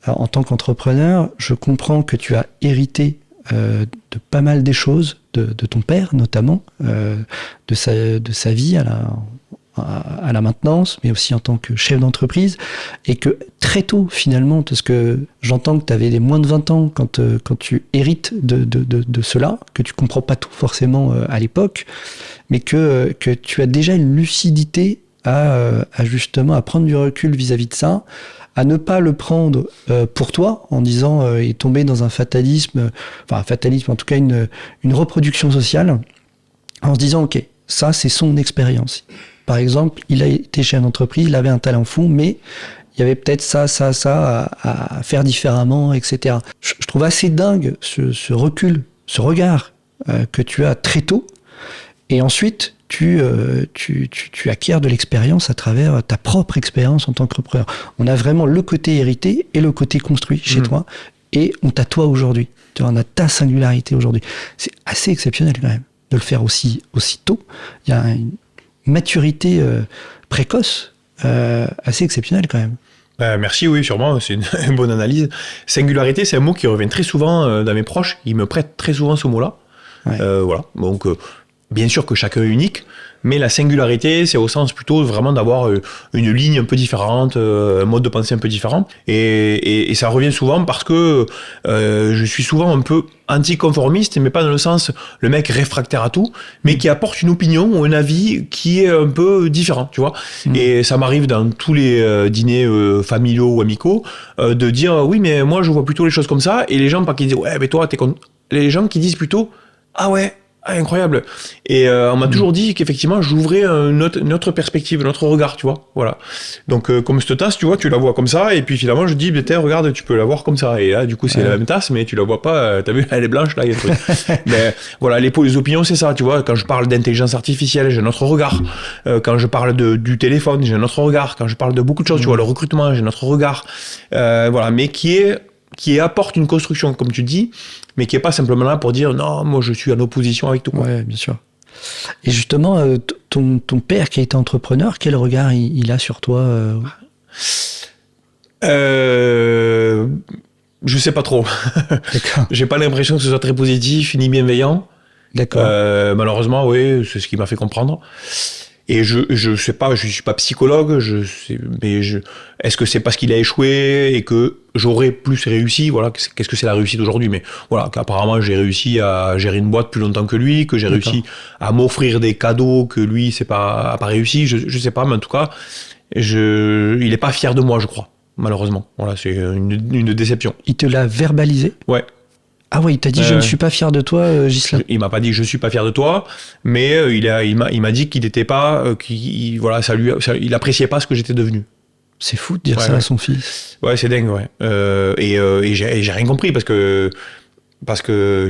en tant qu'entrepreneur, je comprends que tu as hérité de pas mal des choses, de ton père notamment, de sa vie à la maintenance, mais aussi en tant que chef d'entreprise, et que très tôt finalement, parce que j'entends que tu avais des moins de 20 ans quand tu hérites de cela, que tu comprends pas tout forcément à l'époque, mais que tu as déjà une lucidité à justement à prendre du recul vis-à-vis de ça, à ne pas le prendre pour toi en disant et tomber dans un fatalisme, en tout cas une reproduction sociale, en se disant ok, ça c'est son expérience. Par exemple, il a été chef d'entreprise, il avait un talent fou, mais il y avait peut-être ça à faire différemment, etc. Je trouve assez dingue ce recul, ce regard que tu as très tôt, et ensuite tu acquiers de l'expérience à travers ta propre expérience en tant qu'entrepreneur. On a vraiment le côté hérité et le côté construit chez toi, et on t'a toi aujourd'hui. Tu en as ta singularité aujourd'hui. C'est assez exceptionnel quand même de le faire aussi tôt. Il y a une maturité précoce assez exceptionnelle quand même.
Merci, oui, sûrement, c'est une bonne analyse. Singularité, c'est un mot qui revient très souvent dans mes proches. Ils me prêtent très souvent ce mot-là. Ouais. Voilà. Donc, bien sûr que chacun est unique, mais la singularité, c'est au sens plutôt vraiment d'avoir une ligne un peu différente, un mode de pensée un peu différent. Et ça revient souvent parce que je suis souvent un peu anticonformiste, mais pas dans le sens le mec réfractaire à tout, mais qui apporte une opinion ou un avis qui est un peu différent, tu vois. Et ça m'arrive dans tous les dîners familiaux ou amicaux de dire oui, mais moi je vois plutôt les choses comme ça, et les gens pas qui disent ouais, mais toi t'es les gens qui disent plutôt ah ouais, incroyable. Et on m'a toujours dit qu'effectivement j'ouvrais une autre perspective, un autre regard, tu vois. Voilà. Donc comme cette tasse, tu vois, tu la vois comme ça, et puis finalement je dis regarde, tu peux la voir comme ça. Et là du coup c'est la même tasse, mais tu la vois pas. T'as vu, elle est blanche là, il y a un truc. Mais voilà, les opinions c'est ça, tu vois. Quand je parle d'intelligence artificielle, j'ai un autre regard. Quand je parle du téléphone, j'ai un autre regard. Quand je parle de beaucoup de choses, tu vois, le recrutement, j'ai un autre regard. Voilà, mais qui apporte une construction, comme tu dis, mais qui n'est pas simplement là pour dire non, moi je suis en opposition avec tout.
Oui, bien sûr. Et justement, ton père qui a été entrepreneur, quel regard il a sur toi
Je sais pas trop. D'accord. J'ai pas l'impression que ce soit très positif ni bienveillant.
D'accord.
Malheureusement, oui, c'est ce qui m'a fait comprendre. Et je sais pas, je suis pas psychologue, est-ce que c'est parce qu'il a échoué et que j'aurais plus réussi, voilà, qu'est-ce que c'est la réussite aujourd'hui, mais voilà, qu'apparemment j'ai réussi à gérer une boîte plus longtemps que lui, que j'ai réussi à m'offrir des cadeaux que lui a pas réussi, je sais pas, mais en tout cas, il est pas fier de moi, je crois, malheureusement. Voilà, c'est une déception.
Il te l'a verbalisé?
Ouais.
Ah ouais, il t'a dit je ne suis pas fier de toi, Ghislain.
Il m'a pas dit je suis pas fier de toi, mais il m'a dit qu'il était pas, il appréciait pas ce que j'étais devenu.
C'est fou de dire ça à son fils.
Ouais, c'est dingue, ouais. Et j'ai rien compris parce que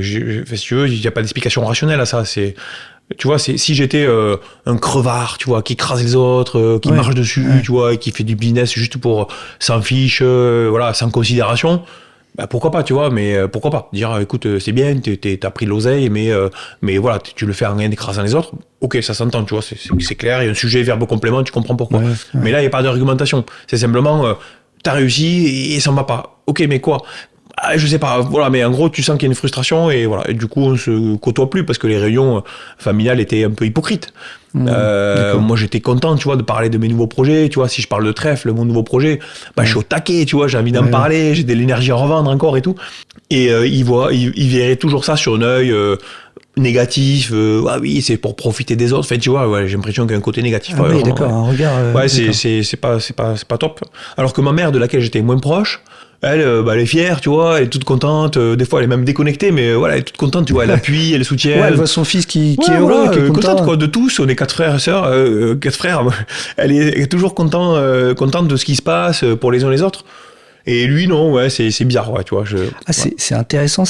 si tu veux, il y a pas d'explication rationnelle à ça. Tu vois, si j'étais un crevard, tu vois, qui écrase les autres, qui marche dessus, tu vois, et qui fait du business juste pour s'en fiche, voilà, sans considération. Bah pourquoi pas, tu vois, mais pourquoi pas dire écoute, c'est bien, t'as pris de l'oseille, mais voilà, tu le fais en écrasant les autres. Ok, ça s'entend, tu vois, c'est clair, il y a un sujet verbe complément, tu comprends pourquoi. Mais là, il n'y a pas d'argumentation. C'est simplement t'as réussi et ça ne va pas. Ok, mais quoi? Je sais pas, voilà, mais en gros, tu sens qu'il y a une frustration et voilà. Et du coup, on se côtoie plus parce que les réunions familiales étaient un peu hypocrites. Moi, j'étais content, tu vois, de parler de mes nouveaux projets. Tu vois, si je parle de trèfle, mon nouveau projet, je suis au taquet, tu vois, j'ai envie d'en parler, j'ai de l'énergie à revendre encore et tout. Et il verrait toujours ça sur un œil négatif. Ah oui, c'est pour profiter des autres. Enfin, tu vois, j'ai l'impression qu'il y a un côté négatif.
Ah oui, d'accord, un regard.
Ouais, c'est pas top. Alors que ma mère, de laquelle j'étais moins proche, elle est fière, tu vois, elle est toute contente, des fois elle est même déconnectée, mais voilà, elle est toute contente, tu vois, elle appuie, elle soutient.
Ouais, elle voit son fils qui est heureux,
voilà,
qui est
contente quoi, de tous, on est 4 frères et sœurs, 4 frères, elle est toujours contente de ce qui se passe pour les uns les autres. Et lui, non, ouais, c'est bizarre, ouais, tu vois.
C'est intéressant,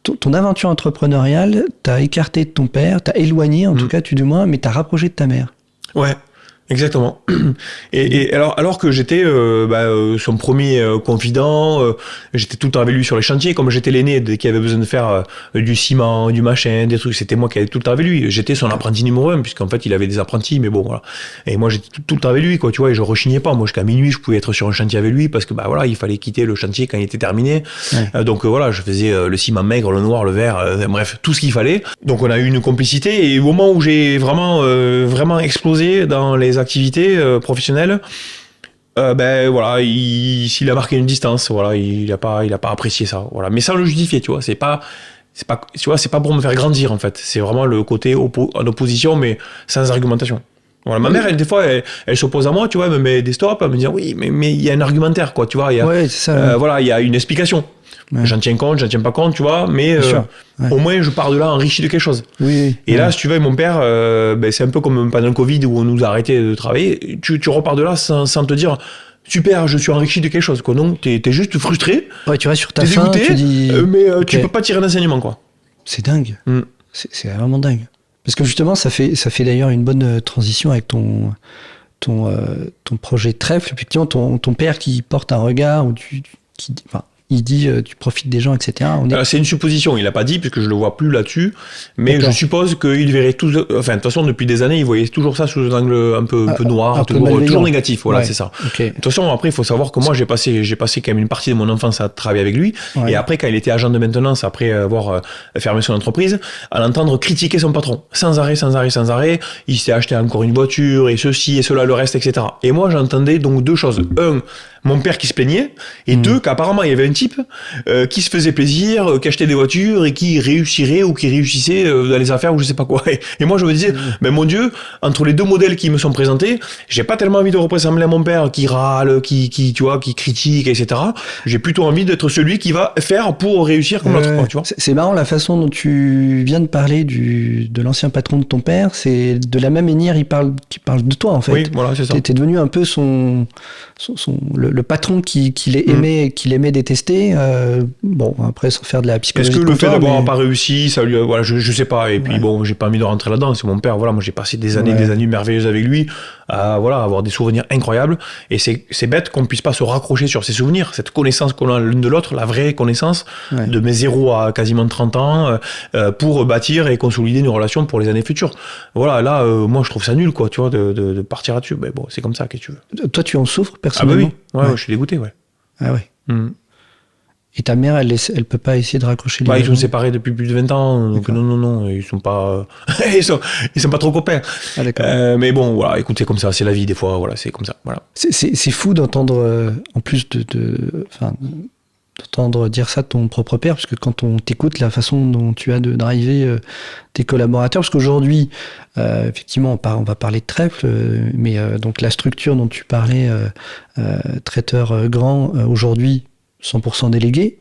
ton aventure entrepreneuriale t'a écarté de ton père, t'a éloigné, en tout cas, du moins, mais t'a rapproché de ta mère.
Ouais. Exactement. Et alors que j'étais son premier confident, j'étais tout le temps avec lui sur les chantiers, comme j'étais l'aîné, dès qu'il avait besoin de faire du ciment, du machin, des trucs, c'était moi qui allais tout le temps avec lui. J'étais son apprenti numéro 1, puisqu'en fait il avait des apprentis, mais bon voilà. Et moi j'étais tout le temps avec lui, quoi, tu vois, et je rechignais pas. Moi jusqu'à minuit, je pouvais être sur un chantier avec lui parce que voilà, il fallait quitter le chantier quand il était terminé. Ouais. Donc voilà, je faisais le ciment maigre, le noir, le vert, bref, tout ce qu'il fallait. Donc on a eu une complicité et au moment où j'ai vraiment explosé dans les activités professionnelles, voilà, s'il a marqué une distance, voilà, il a pas apprécié ça, voilà. Mais sans le justifier, tu vois, c'est pas, tu vois, c'est pas pour me faire grandir en fait. C'est vraiment le côté en opposition, mais sans argumentation. Voilà, ma mère, elle, des fois, elle s'oppose à moi, tu vois, elle me met des stops, elle me dit oui, mais il y a un argumentaire, quoi, tu vois, il y a,
c'est ça,
voilà, il y a une explication. Ouais. J'en tiens compte, j'en tiens pas compte, tu vois, mais au moins je pars de là enrichi de quelque chose.
Oui.
Et là, si tu veux, mon père, c'est un peu comme pendant le Covid où on nous a arrêté de travailler. Tu repars de là sans te dire super, je suis enrichi de quelque chose, quoi. Non, t'es juste frustré.
Ouais, tu restes sur ta faim, tu dis.
Mais tu peux pas tirer d'enseignement, quoi.
C'est dingue. C'est vraiment dingue. Parce que justement, ça fait d'ailleurs une bonne transition avec ton projet trèfle. Effectivement, ton père qui porte un regard où il dit tu profites des gens, etc.
C'est une supposition, il n'a pas dit, puisque je le vois plus là-dessus, mais je suppose qu'il verrait tout. Enfin, de toute façon, depuis des années, il voyait toujours ça sous un angle un peu noir, toujours négatif, voilà, c'est ça.
Okay.
De toute façon, après, il faut savoir que moi, j'ai passé quand même une partie de mon enfance à travailler avec lui, et après, quand il était agent de maintenance, après avoir fermé son entreprise, à l'entendre critiquer son patron, sans arrêt, il s'est acheté encore une voiture, et ceci, et cela, le reste, etc. Et moi, j'entendais donc deux choses. Un, mon père qui se plaignait, et deux, qu'apparemment, il y avait un type qui se faisait plaisir, qui achetait des voitures et qui réussirait ou qui réussissait dans les affaires ou je sais pas quoi. Et moi je me disais, mais mon Dieu, entre les deux modèles qui me sont présentés, j'ai pas tellement envie de ressembler à mon père qui râle, qui tu vois, qui critique, etc. J'ai plutôt envie d'être celui qui va faire pour réussir comme l'autre, quoi, tu vois.
C'est marrant la façon dont tu viens de parler de l'ancien patron de ton père, c'est de la même manière qu'il parle de toi en fait.
Oui, voilà, c'est ça.
T'es devenu un peu le patron qu'il aimait détester. Bon, après, sans faire de la psychologie.
Est-ce que le fait d'avoir pas réussi, ça lui, voilà, je sais pas. Et puis bon, j'ai pas envie de rentrer là-dedans. C'est mon père. Voilà, moi j'ai passé des années merveilleuses avec lui, à avoir des souvenirs incroyables. Et c'est bête qu'on puisse pas se raccrocher sur ces souvenirs, cette connaissance qu'on a l'une de l'autre, la vraie connaissance de mes 0 à quasiment 30 ans, pour bâtir et consolider une relation pour les années futures. Voilà, là, moi je trouve ça nul, quoi, tu vois, de partir là-dessus. Mais bon, c'est comme ça, qu'est-ce que tu veux.
Toi, tu en souffres personnellement?
Ah bah oui, je suis dégoûté, ouais.
Ah ouais. Et ta mère, elle peut pas essayer de raccrocher les
Ils sont
wagons?
séparés depuis plus de 20 ans, donc non, ils sont pas, ils sont pas trop copains.
Ah, d'accord.
Mais bon, voilà, écoute, c'est comme ça, c'est la vie des fois, voilà, c'est comme ça, voilà.
C'est fou d'entendre, en plus d'entendre dire ça de ton propre père, parce que quand on t'écoute, la façon dont tu as de driver tes collaborateurs, parce qu'aujourd'hui, effectivement, on va parler de Trèfle, mais donc la structure dont tu parlais, traiteur grand, aujourd'hui, 100% délégué.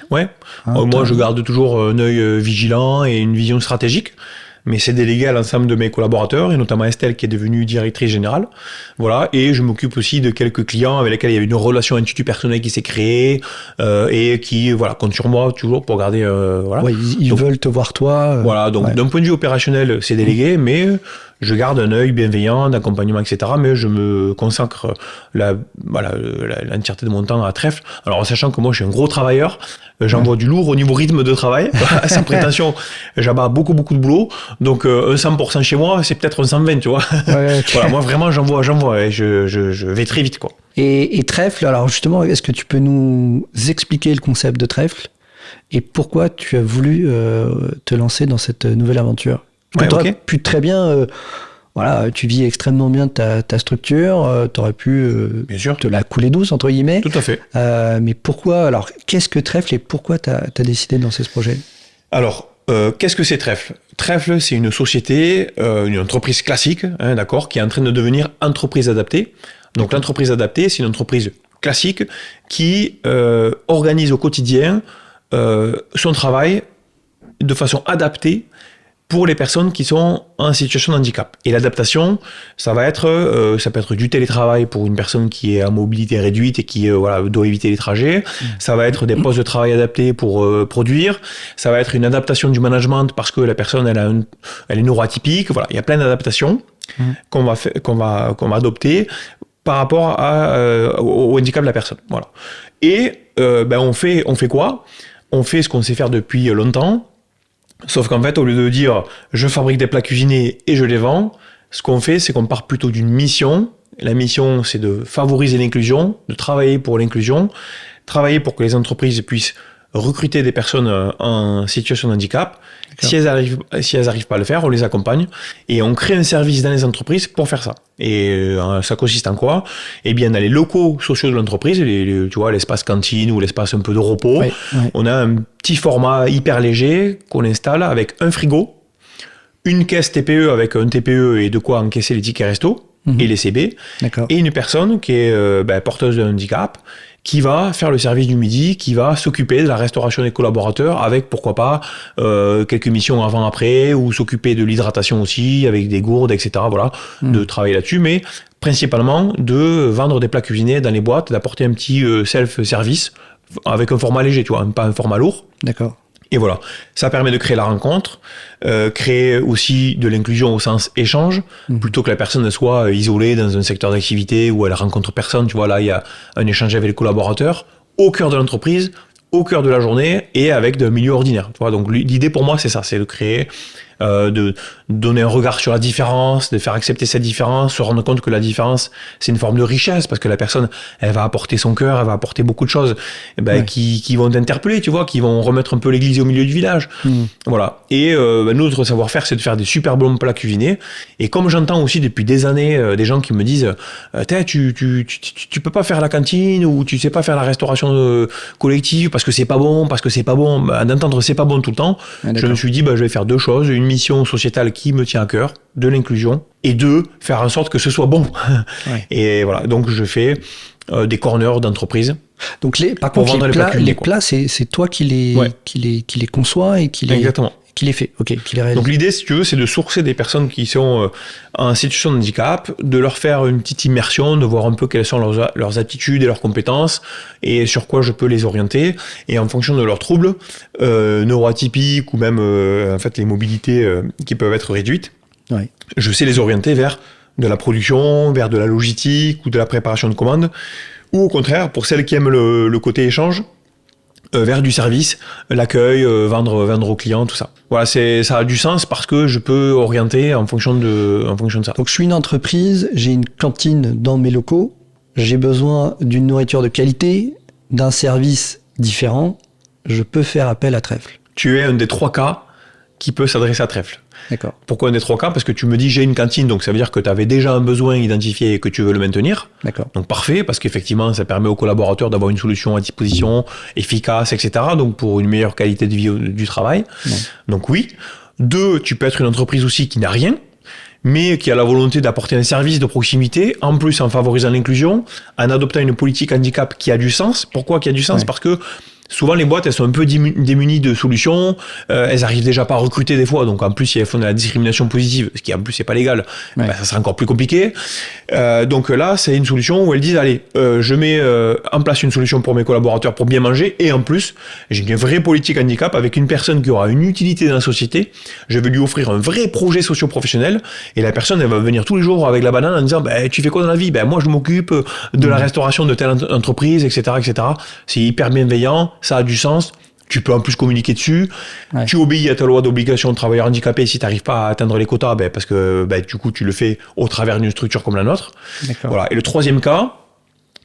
Ouais,
Hein,
moi je garde toujours un œil vigilant et une vision stratégique, mais c'est délégué à l'ensemble de mes collaborateurs, et notamment Estelle qui est devenue directrice générale. Voilà, et je m'occupe aussi de quelques clients avec lesquels il y a une relation institut-personnelle qui s'est créée, et qui comptent sur moi toujours pour garder... voilà.
Ouais, ils veulent te voir toi.
Voilà, donc
ouais.
d'un point de vue opérationnel, c'est délégué, mais je garde un œil bienveillant, d'accompagnement, etc. Mais je me consacre l'entièreté de mon temps à Trèfle. Alors, en sachant que moi, je suis un gros travailleur, j'envoie du lourd au niveau rythme de travail, sans prétention, j'abats beaucoup de boulot. Donc, un 100% chez moi, c'est peut-être un 120, tu vois.
Ouais, okay.
Voilà, moi, vraiment, j'envoie, et je vais très vite, quoi.
Et Trèfle, alors justement, est-ce que tu peux nous expliquer le concept de Trèfle et pourquoi tu as voulu te lancer dans cette nouvelle aventure? Tu aurais pu très bien, tu vis extrêmement bien ta structure, tu aurais pu
bien sûr,
te la couler douce, entre guillemets.
Tout à fait.
Mais pourquoi, alors, qu'est-ce que Trèfle et pourquoi tu as décidé de lancer ce projet?
Alors, qu'est-ce que c'est Trèfle? Trèfle, c'est une société, une entreprise classique, d'accord, qui est en train de devenir entreprise adaptée. Donc, l'entreprise adaptée, c'est une entreprise classique qui organise au quotidien son travail de façon adaptée pour les personnes qui sont en situation de handicap. Et l'adaptation, ça peut être du télétravail pour une personne qui est à mobilité réduite et qui doit éviter les trajets. Ça va être des postes de travail adaptés pour produire. Ça va être une adaptation du management parce que la personne elle est neuroatypique. Voilà, il y a plein d'adaptations qu'on va adopter par rapport au handicap de la personne. Voilà. Et on fait quoi? On fait ce qu'on sait faire depuis longtemps. Sauf qu'en fait, au lieu de dire je fabrique des plats cuisinés et je les vends, ce qu'on fait, c'est qu'on part plutôt d'une mission. La mission, c'est de favoriser l'inclusion, de travailler pour l'inclusion, travailler pour que les entreprises puissent recruter des personnes en situation de handicap. Si elles arrivent pas à le faire, on les accompagne et on crée un service dans les entreprises pour faire ça. Et ça consiste en quoi? Eh bien, dans les locaux sociaux de l'entreprise, tu vois, l'espace cantine ou l'espace un peu de repos, on a un petit format hyper léger qu'on installe avec un frigo, une caisse TPE avec un TPE et de quoi encaisser les tickets resto et les CB, et une personne qui est porteuse d'un handicap, qui va faire le service du midi, qui va s'occuper de la restauration des collaborateurs avec, pourquoi pas, quelques missions avant-après, ou s'occuper de l'hydratation aussi, avec des gourdes, etc. Voilà, de travailler là-dessus, mais principalement de vendre des plats cuisinés dans les boîtes, d'apporter un petit self-service avec un format léger, tu vois, pas un format lourd.
D'accord.
Et voilà, ça permet de créer la rencontre, créer aussi de l'inclusion au sens échange, plutôt que la personne soit isolée dans un secteur d'activité où elle rencontre personne. Tu vois, là, il y a un échange avec les collaborateurs, au cœur de l'entreprise, au cœur de la journée et avec un milieu ordinaire. Tu vois, donc l'idée pour moi, c'est ça, c'est de créer, de donner un regard sur la différence, de faire accepter cette différence, se rendre compte que la différence, c'est une forme de richesse, parce que la personne, elle va apporter son cœur, elle va apporter beaucoup de choses qui vont t'interpeller, tu vois, qui vont remettre un peu l'église au milieu du village. Voilà. Et notre savoir-faire, c'est de faire des super bons plats cuisinés. Et comme j'entends aussi depuis des années des gens qui me disent tu peux pas faire la cantine, ou tu sais pas faire la restauration collective parce que c'est pas bon, d'entendre c'est pas bon tout le temps, je me suis dit je vais faire deux choses, une mission sociétale qui me tient à cœur, de l'inclusion, et deux, faire en sorte que ce soit bon. Et voilà, donc je fais des corners d'entreprise.
Donc par contre, les plats, c'est toi qui les conçois et qui les...
Exactement.
Qui les fait, ok, qui les réalise.
Donc l'idée, si tu veux, c'est de sourcer des personnes qui sont en situation de handicap, de leur faire une petite immersion, de voir un peu quelles sont leurs aptitudes et leurs compétences, et sur quoi je peux les orienter. Et en fonction de leurs troubles neuroatypiques ou même en fait les mobilités qui peuvent être réduites, je sais les orienter vers de la production, vers de la logistique ou de la préparation de commandes, ou au contraire, pour celles qui aiment le côté échange, vers du service, l'accueil, vendre aux clients, tout ça. Voilà, ça a du sens parce que je peux orienter en fonction de ça.
Donc je suis une entreprise, j'ai une cantine dans mes locaux, j'ai besoin d'une nourriture de qualité, d'un service différents, je peux faire appel à Trèfle.
Tu es un des 3 cas qui peut s'adresser à Trèfle.
D'accord.
Pourquoi un des 3 cas? Parce que tu me dis j'ai une cantine, donc ça veut dire que tu avais déjà un besoin identifié et que tu veux le maintenir.
D'accord.
Donc parfait, parce qu'effectivement ça permet aux collaborateurs d'avoir une solution à disposition, efficace, etc. Donc pour une meilleure qualité de vie du travail.
Ouais.
Donc oui. 2, tu peux être une entreprise aussi qui n'a rien, mais qui a la volonté d'apporter un service de proximité, en plus en favorisant l'inclusion, en adoptant une politique handicap qui a du sens. Pourquoi qui a du sens?
Ouais.
Parce que souvent les boîtes elles sont un peu démunies de solutions, elles arrivent déjà pas à recruter des fois, donc en plus si elles font de la discrimination positive, ce qui en plus c'est pas légal,
Ouais.
ça sera encore plus compliqué. Donc là c'est une solution où elles disent allez, je mets en place une solution pour mes collaborateurs pour bien manger, et en plus j'ai une vraie politique handicap avec une personne qui aura une utilité dans la société, je vais lui offrir un vrai projet socio-professionnel, et la personne elle va venir tous les jours avec la banane en disant tu fais quoi dans la vie? Moi je m'occupe de la restauration de telle entreprise, etc. C'est hyper bienveillant, ça a du sens, tu peux en plus communiquer dessus,
Ouais.
tu obéis à ta loi d'obligation de travailleur handicapé si tu n'arrives pas à atteindre les quotas, parce que du coup tu le fais au travers d'une structure comme la nôtre.
D'accord.
Voilà. Et le 3e cas,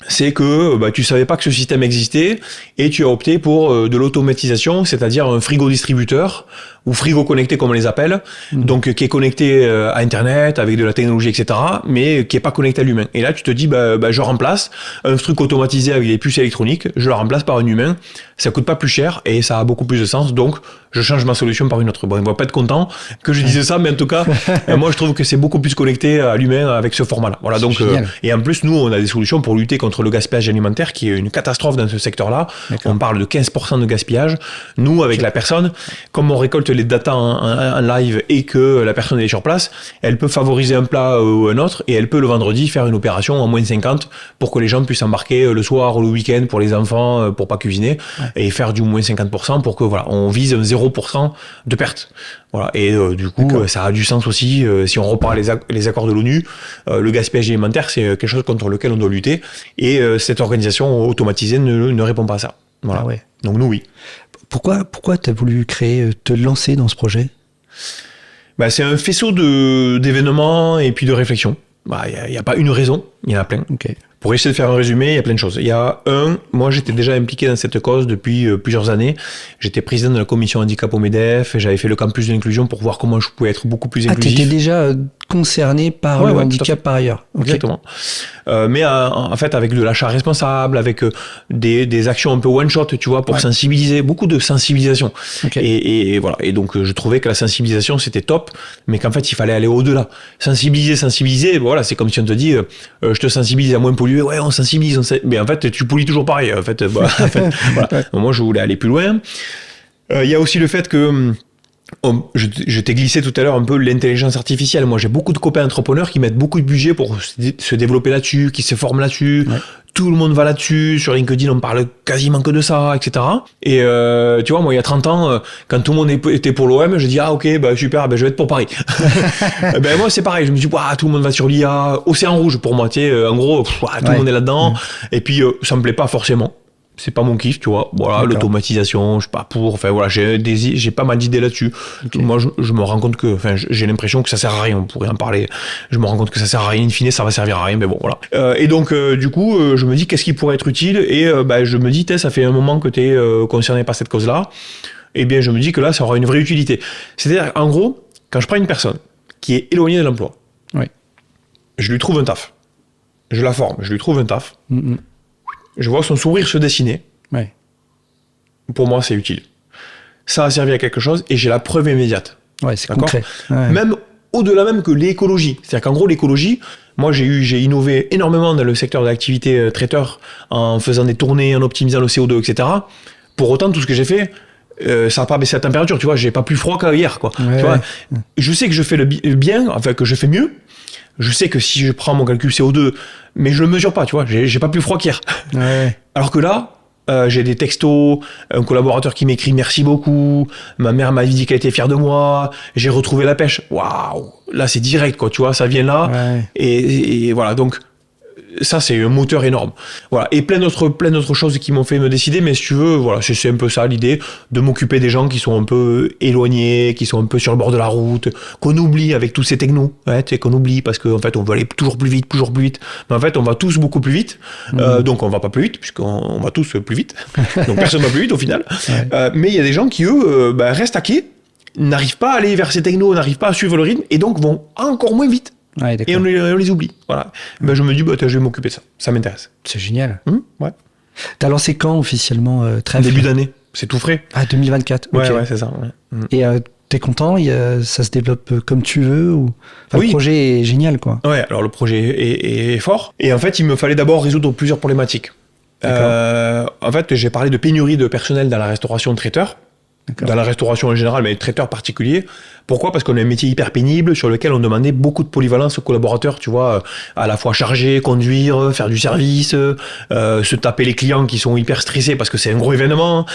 c'est que tu savais pas que ce système existait et tu as opté pour de l'automatisation, c'est-à-dire un frigo distributeur ou frigo connecté comme on les appelle, donc qui est connecté à Internet avec de la technologie, etc., mais qui est pas connecté à l'humain. Et là, tu te dis, je remplace un truc automatisé avec des puces électroniques, je le remplace par un humain, ça coûte pas plus cher et ça a beaucoup plus de sens, donc je change ma solution par une autre. Bon, ils vont pas être contents que je dise ça, mais en tout cas, moi je trouve que c'est beaucoup plus connecté à l'humain avec ce format-là. Voilà, donc et en plus, nous, on a des solutions pour lutter contre le gaspillage alimentaire, qui est une catastrophe dans ce secteur-là.
D'accord.
On parle de 15% de gaspillage. Nous, avec la personne, comme on récolte les data en live et que la personne est sur place, elle peut favoriser un plat ou un autre, et elle peut le vendredi faire une opération en moins de 50 pour que les gens puissent embarquer le soir ou le week-end pour les enfants, pour pas cuisiner, et faire du moins 50% pour que on vise un 0% de perte. Voilà. Et du coup, ça a du sens aussi. Si on repart les accords de l'ONU, le gaspillage alimentaire, c'est quelque chose contre lequel on doit lutter. Et cette organisation automatisée ne répond pas à ça. Voilà.
Ah ouais.
Donc nous, oui.
Pourquoi tu as voulu te lancer dans ce projet?
C'est un faisceau d'événements et puis de réflexions. Il n'y a pas une raison, il y en a plein.
Ok.
Pour essayer de faire un résumé, il y a plein de choses. Il y a moi j'étais déjà impliqué dans cette cause depuis plusieurs années. J'étais président de la commission handicap au MEDEF et j'avais fait le campus de l'inclusion pour voir comment je pouvais être beaucoup plus inclusif.
Tu étais déjà concerné par le handicap par ailleurs. Okay.
Exactement. Mais en fait avec de l'achat responsable, avec des actions un peu one shot, tu vois, pour sensibiliser, beaucoup de sensibilisation.
Okay.
Et voilà. Et donc je trouvais que la sensibilisation c'était top, mais qu'en fait il fallait aller au-delà. Sensibiliser, voilà, c'est comme si on te dit je te sensibilise à moins polluer. Ouais, on sensibilise, mais en fait tu pollues toujours pareil. En fait, voilà. Donc, moi je voulais aller plus loin. Il y a aussi le fait que je t'ai glissé tout à l'heure un peu l'intelligence artificielle. Moi, j'ai beaucoup de copains entrepreneurs qui mettent beaucoup de budget pour se développer là-dessus, qui se forment là-dessus. Ouais. Tout le monde va là-dessus. Sur LinkedIn, on parle quasiment que de ça, etc. Et tu vois, moi, il y a 30 ans, quand tout le monde était pour l'OM, j'ai dit, ah ok, super, je vais être pour Paris. Moi, c'est pareil. Je me dis, tout le monde va sur l'IA. Océan rouge pour moi, tu sais. En gros, tout le monde est là-dedans. Et puis, ça me plaît pas forcément. C'est pas mon kiff, tu vois. Voilà, l'automatisation, je suis pas pour. Enfin voilà, j'ai pas mal d'idées là-dessus. Okay. Moi, je me rends compte que, j'ai l'impression que ça sert à rien. On pourrait en parler. Je me rends compte que ça sert à rien. In fine, ça va servir à rien. Mais bon, voilà. Et donc, du coup, je me dis qu'est-ce qui pourrait être utile. Et je me dis, ça fait un moment que t'es concerné par cette cause-là. Et bien, je me dis que là, ça aura une vraie utilité. C'est-à-dire, en gros, quand je prends une personne qui est éloignée de l'emploi, je lui trouve un taf. Je la forme. Je lui trouve un taf. Je vois son sourire se dessiner.
Ouais.
Pour moi, c'est utile. Ça a servi à quelque chose et j'ai la preuve immédiate.
Ouais, c'est concret. Ouais.
Même au-delà même que l'écologie. C'est-à-dire qu'en gros, l'écologie, moi, j'ai innové énormément dans le secteur de l'activité traiteur en faisant des tournées, en optimisant le CO2, etc. Pour autant, tout ce que j'ai fait, ça n'a pas baissé la température. Tu vois, j'ai pas plus froid qu'hier, quoi.
Ouais,
tu vois, je sais que je fais le bien, enfin, que je fais mieux. Je sais que si je prends mon calcul CO2, mais je le mesure pas, tu vois, j'ai pas plus froid qu'hier.
Ouais.
Alors que là, j'ai des textos, un collaborateur qui m'écrit merci beaucoup, ma mère m'a dit qu'elle était fière de moi, j'ai retrouvé la pêche. Waouh, là c'est direct, quoi, tu vois, ça vient là.
Ouais.
Et voilà, donc ça, c'est un moteur énorme. Voilà. Et plein d'autres choses qui m'ont fait me décider, mais si tu veux, voilà, c'est un peu ça l'idée, de m'occuper des gens qui sont un peu éloignés, qui sont un peu sur le bord de la route, qu'on oublie avec tous ces technos, tu sais, qu'on oublie parce qu'en fait, on veut aller toujours plus vite. Mais en fait, on va tous beaucoup plus vite. Donc, on va pas plus vite, puisqu'on va tous plus vite. Donc, personne va plus vite au final. Ouais. Mais il y a des gens qui, eux, restent à quai, n'arrivent pas à aller vers ces technos, n'arrivent pas à suivre le rythme, et donc vont encore moins vite.
Ouais,
et on les oublie. Voilà. Je me dis, je vais m'occuper de ça. Ça m'intéresse.
C'est génial.
Ouais.
T'as lancé quand officiellement
Début d'année. C'est tout frais.
Ah, 2024.
Ouais,
okay.
Ouais, c'est ça. Ouais.
Et t'es content, ça se développe comme tu veux ou...
Oui.
Le projet est génial, quoi.
Ouais, alors le projet est fort. Et en fait, il me fallait d'abord résoudre plusieurs problématiques. En fait, j'ai parlé de pénurie de personnel dans la restauration de traiteurs. Dans la restauration en général, mais les traiteurs particuliers. Pourquoi ? Parce qu'on a un métier hyper pénible sur lequel on demandait beaucoup de polyvalence aux collaborateurs, tu vois, à la fois charger, conduire, faire du service, se taper les clients qui sont hyper stressés parce que c'est un gros événement,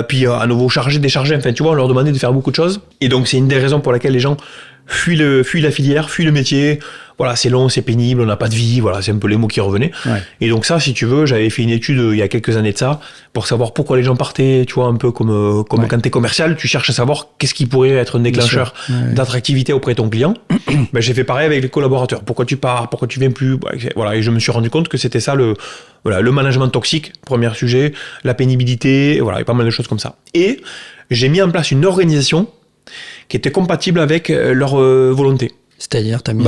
puis à nouveau charger, décharger, enfin tu vois, on leur demandait de faire beaucoup de choses. Et donc c'est une des raisons pour laquelle les gens fuient la filière, fuient le métier. Voilà, c'est long, c'est pénible, on n'a pas de vie, voilà, c'est un peu les mots qui revenaient. Ouais. Et donc ça, si tu veux, j'avais fait une étude il y a quelques années de ça, pour savoir pourquoi les gens partaient, tu vois, un peu comme quand t'es commercial, tu cherches à savoir qu'est-ce qui pourrait être un déclencheur d'attractivité auprès de ton client. J'ai fait pareil avec les collaborateurs. Pourquoi tu pars, pourquoi tu viens plus, voilà, et je me suis rendu compte que c'était ça le management toxique, premier sujet, la pénibilité, voilà, et pas mal de choses comme ça. Et j'ai mis en place une organisation qui était compatible avec leur volonté.
C'est-à-dire, t'as mis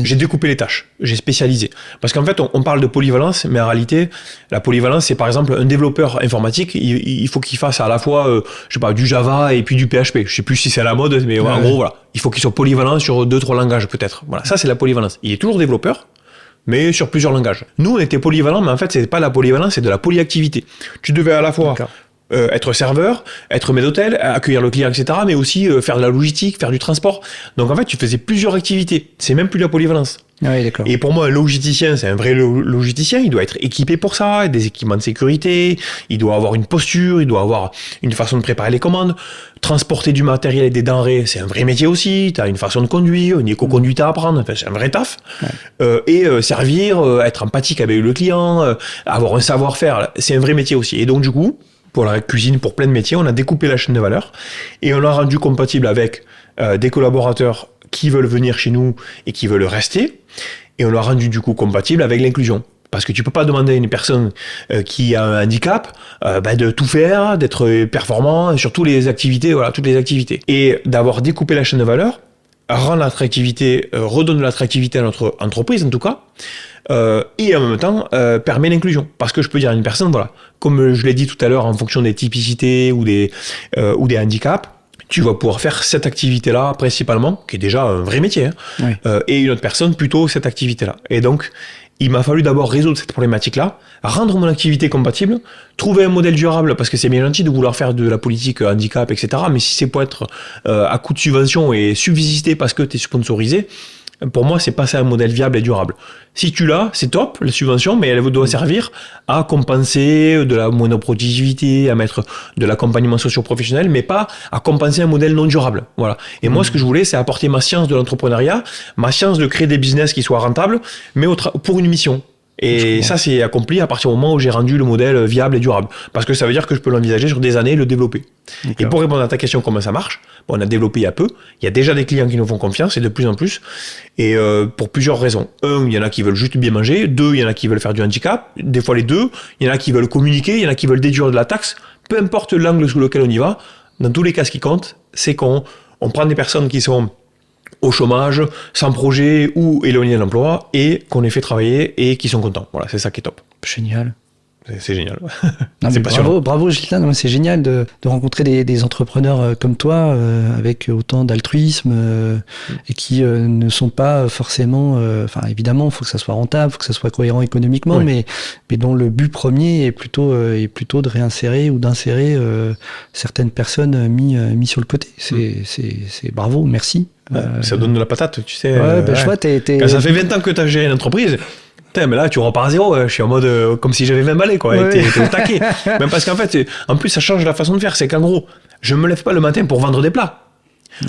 j'ai découpé les tâches, j'ai spécialisé. Parce qu'en fait, on parle de polyvalence, mais en réalité, la polyvalence, c'est par exemple un développeur informatique, il faut qu'il fasse à la fois, du Java et puis du PHP. Je sais plus si c'est à la mode, mais en gros, voilà. Il faut qu'il soit polyvalent sur 2-3 langages, peut-être. Voilà, ça, c'est la polyvalence. Il est toujours développeur, mais sur plusieurs langages. Nous, on était polyvalents, mais en fait, c'est pas la polyvalence, c'est de la polyactivité. Tu devais à la fois être serveur, être maître d'hôtel, accueillir le client, etc., mais aussi faire de la logistique, faire du transport. Donc en fait, tu faisais plusieurs activités. C'est même plus de la polyvalence.
Oui, d'accord.
Et pour moi, un logisticien, c'est un vrai logisticien. Il doit être équipé pour ça, des équipements de sécurité. Il doit avoir une posture, il doit avoir une façon de préparer les commandes. Transporter du matériel et des denrées, c'est un vrai métier aussi. Tu as une façon de conduire, une éco-conduite à apprendre. Enfin, c'est un vrai taf. Ouais. Servir, être empathique avec le client, avoir un savoir-faire, c'est un vrai métier aussi. Et donc, du coup, pour la cuisine, pour plein de métiers, on a découpé la chaîne de valeur et on l'a rendu compatible avec des collaborateurs qui veulent venir chez nous et qui veulent rester, et on l'a rendu du coup compatible avec l'inclusion. Parce que tu peux pas demander à une personne qui a un handicap de tout faire, d'être performant sur toutes les activités. Et d'avoir découpé la chaîne de valeur rend l'attractivité, redonne de l'attractivité à notre entreprise en tout cas, et en même temps permet l'inclusion. Parce que je peux dire à une personne, voilà, comme je l'ai dit tout à l'heure, en fonction des typicités ou des handicaps, tu vas pouvoir faire cette activité-là principalement, qui est déjà un vrai métier, et une autre personne plutôt cette activité-là. Et donc, il m'a fallu d'abord résoudre cette problématique-là, rendre mon activité compatible, trouver un modèle durable, parce que c'est bien gentil de vouloir faire de la politique handicap, etc. Mais si c'est pour être à coup de subvention et subsister parce que tu es sponsorisé, pour moi, c'est pas ça un modèle viable et durable. Si tu l'as, c'est top, la subvention, mais elle doit servir à compenser de la monoproductivité, à mettre de l'accompagnement socio-professionnel, mais pas à compenser un modèle non durable. Voilà. Et moi, ce que je voulais, c'est apporter ma science de l'entrepreneuriat, ma science de créer des business qui soient rentables, mais pour une mission. Et ça, c'est accompli à partir du moment où j'ai rendu le modèle viable et durable. Parce que ça veut dire que je peux l'envisager sur des années et le développer. D'accord. Et pour répondre à ta question, comment ça marche ? On a développé il y a peu. Il y a déjà des clients qui nous font confiance, et de plus en plus. Et pour plusieurs raisons. Un, il y en a qui veulent juste bien manger. Deux, il y en a qui veulent faire du handicap. Des fois les deux. Il y en a qui veulent communiquer. Il y en a qui veulent déduire de la taxe. Peu importe l'angle sous lequel on y va. Dans tous les cas, ce qui compte, c'est qu'on prend des personnes qui sont au chômage, sans projet ou éloignés de l'emploi, et qu'on les fait travailler et qui sont contents. Voilà, c'est ça qui est top.
Génial.
C'est génial.
Non, c'est passionnant. Bravo Ghislain, c'est génial de rencontrer des entrepreneurs comme toi, avec autant d'altruisme, et qui ne sont pas forcément... évidemment, il faut que ça soit rentable, il faut que ça soit cohérent économiquement, mais dont le but premier est plutôt de réinsérer ou d'insérer certaines personnes mis sur le côté. C'est bravo, merci.
Ça donne de la patate, tu sais.
Je vois,
quand ça fait 20 ans que tu as géré une entreprise... Mais là, tu repars à zéro. Je suis en mode comme si j'avais 20 balais, quoi. Ouais. T'es au taquet. Même parce qu'en fait, en plus, ça change la façon de faire. C'est qu'en gros, je me lève pas le matin pour vendre des plats.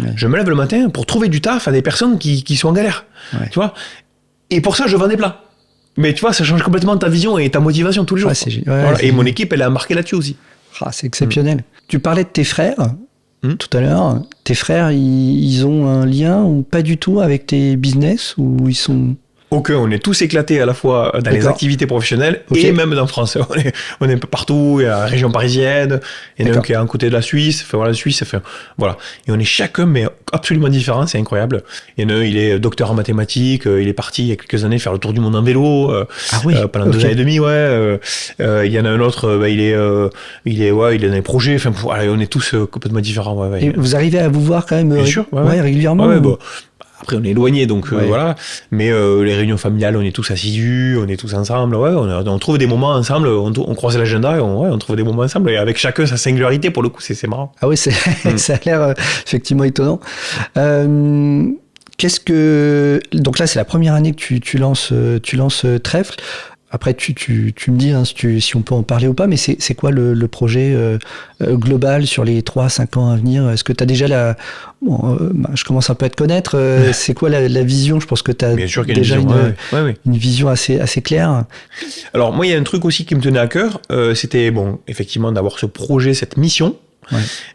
Ouais. Je me lève le matin pour trouver du taf à des personnes qui sont en galère. Ouais. Tu vois ? Et pour ça, je vends des plats. Mais tu vois, ça change complètement ta vision et ta motivation tous les jours.
Ouais, c'est
Voilà. Et mon équipe, elle est embarquée là-dessus aussi.
Ah, c'est exceptionnel. Tu parlais de tes frères tout à l'heure. Tes frères, ils ont un lien ou pas du tout avec tes business, ou ils sont...
Aucun, on est tous éclatés à la fois dans les activités professionnelles et même dans France. On est un peu partout, il y a la région parisienne, il y en a un qui est à un côté de la Suisse, la Suisse, voilà. Et on est chacun, mais absolument différents, c'est incroyable. Il y en a un, il est docteur en mathématiques, il est parti il y a quelques années faire le tour du monde en vélo, pendant 2 ans et demi, il y en a un autre, il est dans les projets, enfin, on est tous complètement différents.
Et vous arrivez à vous voir quand même
bien sûr,
régulièrement
Après, on est éloigné, donc voilà. Mais les réunions familiales, on est tous assidus, on est tous ensemble. On trouve des moments ensemble, on croise l'agenda et on trouve des moments ensemble. Et avec chacun sa singularité, pour le coup, c'est marrant.
Ah oui, ça a l'air effectivement étonnant. Donc là, c'est la première année que tu lances Trèfle. Après, tu me dis si on peut en parler ou pas, mais c'est quoi le projet global sur les 3-5 ans à venir? Est-ce que tu as déjà je commence un peu à te connaître. C'est quoi la vision? Je pense que tu as déjà une vision assez claire.
Alors, moi, il y a un truc aussi qui me tenait à cœur. C'était, effectivement, d'avoir ce projet, cette mission.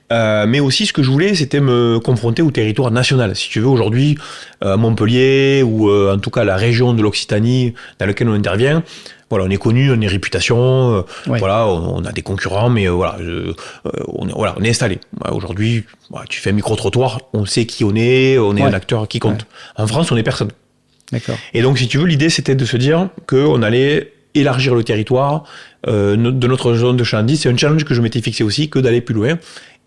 Mais aussi, ce que je voulais, c'était me confronter au territoire national. Si tu veux, aujourd'hui, Montpellier, ou en tout cas la région de l'Occitanie dans laquelle on intervient, voilà, on est connu, on a une réputation, voilà, on a des concurrents, mais on est installé. Aujourd'hui, tu fais un micro-trottoir, on sait qui on est un acteur qui compte. En France, on n'est personne.
D'accord.
Et donc, si tu veux, l'idée, c'était de se dire qu'on allait élargir le territoire de notre zone de chalandise. C'est un challenge que je m'étais fixé aussi, que d'aller plus loin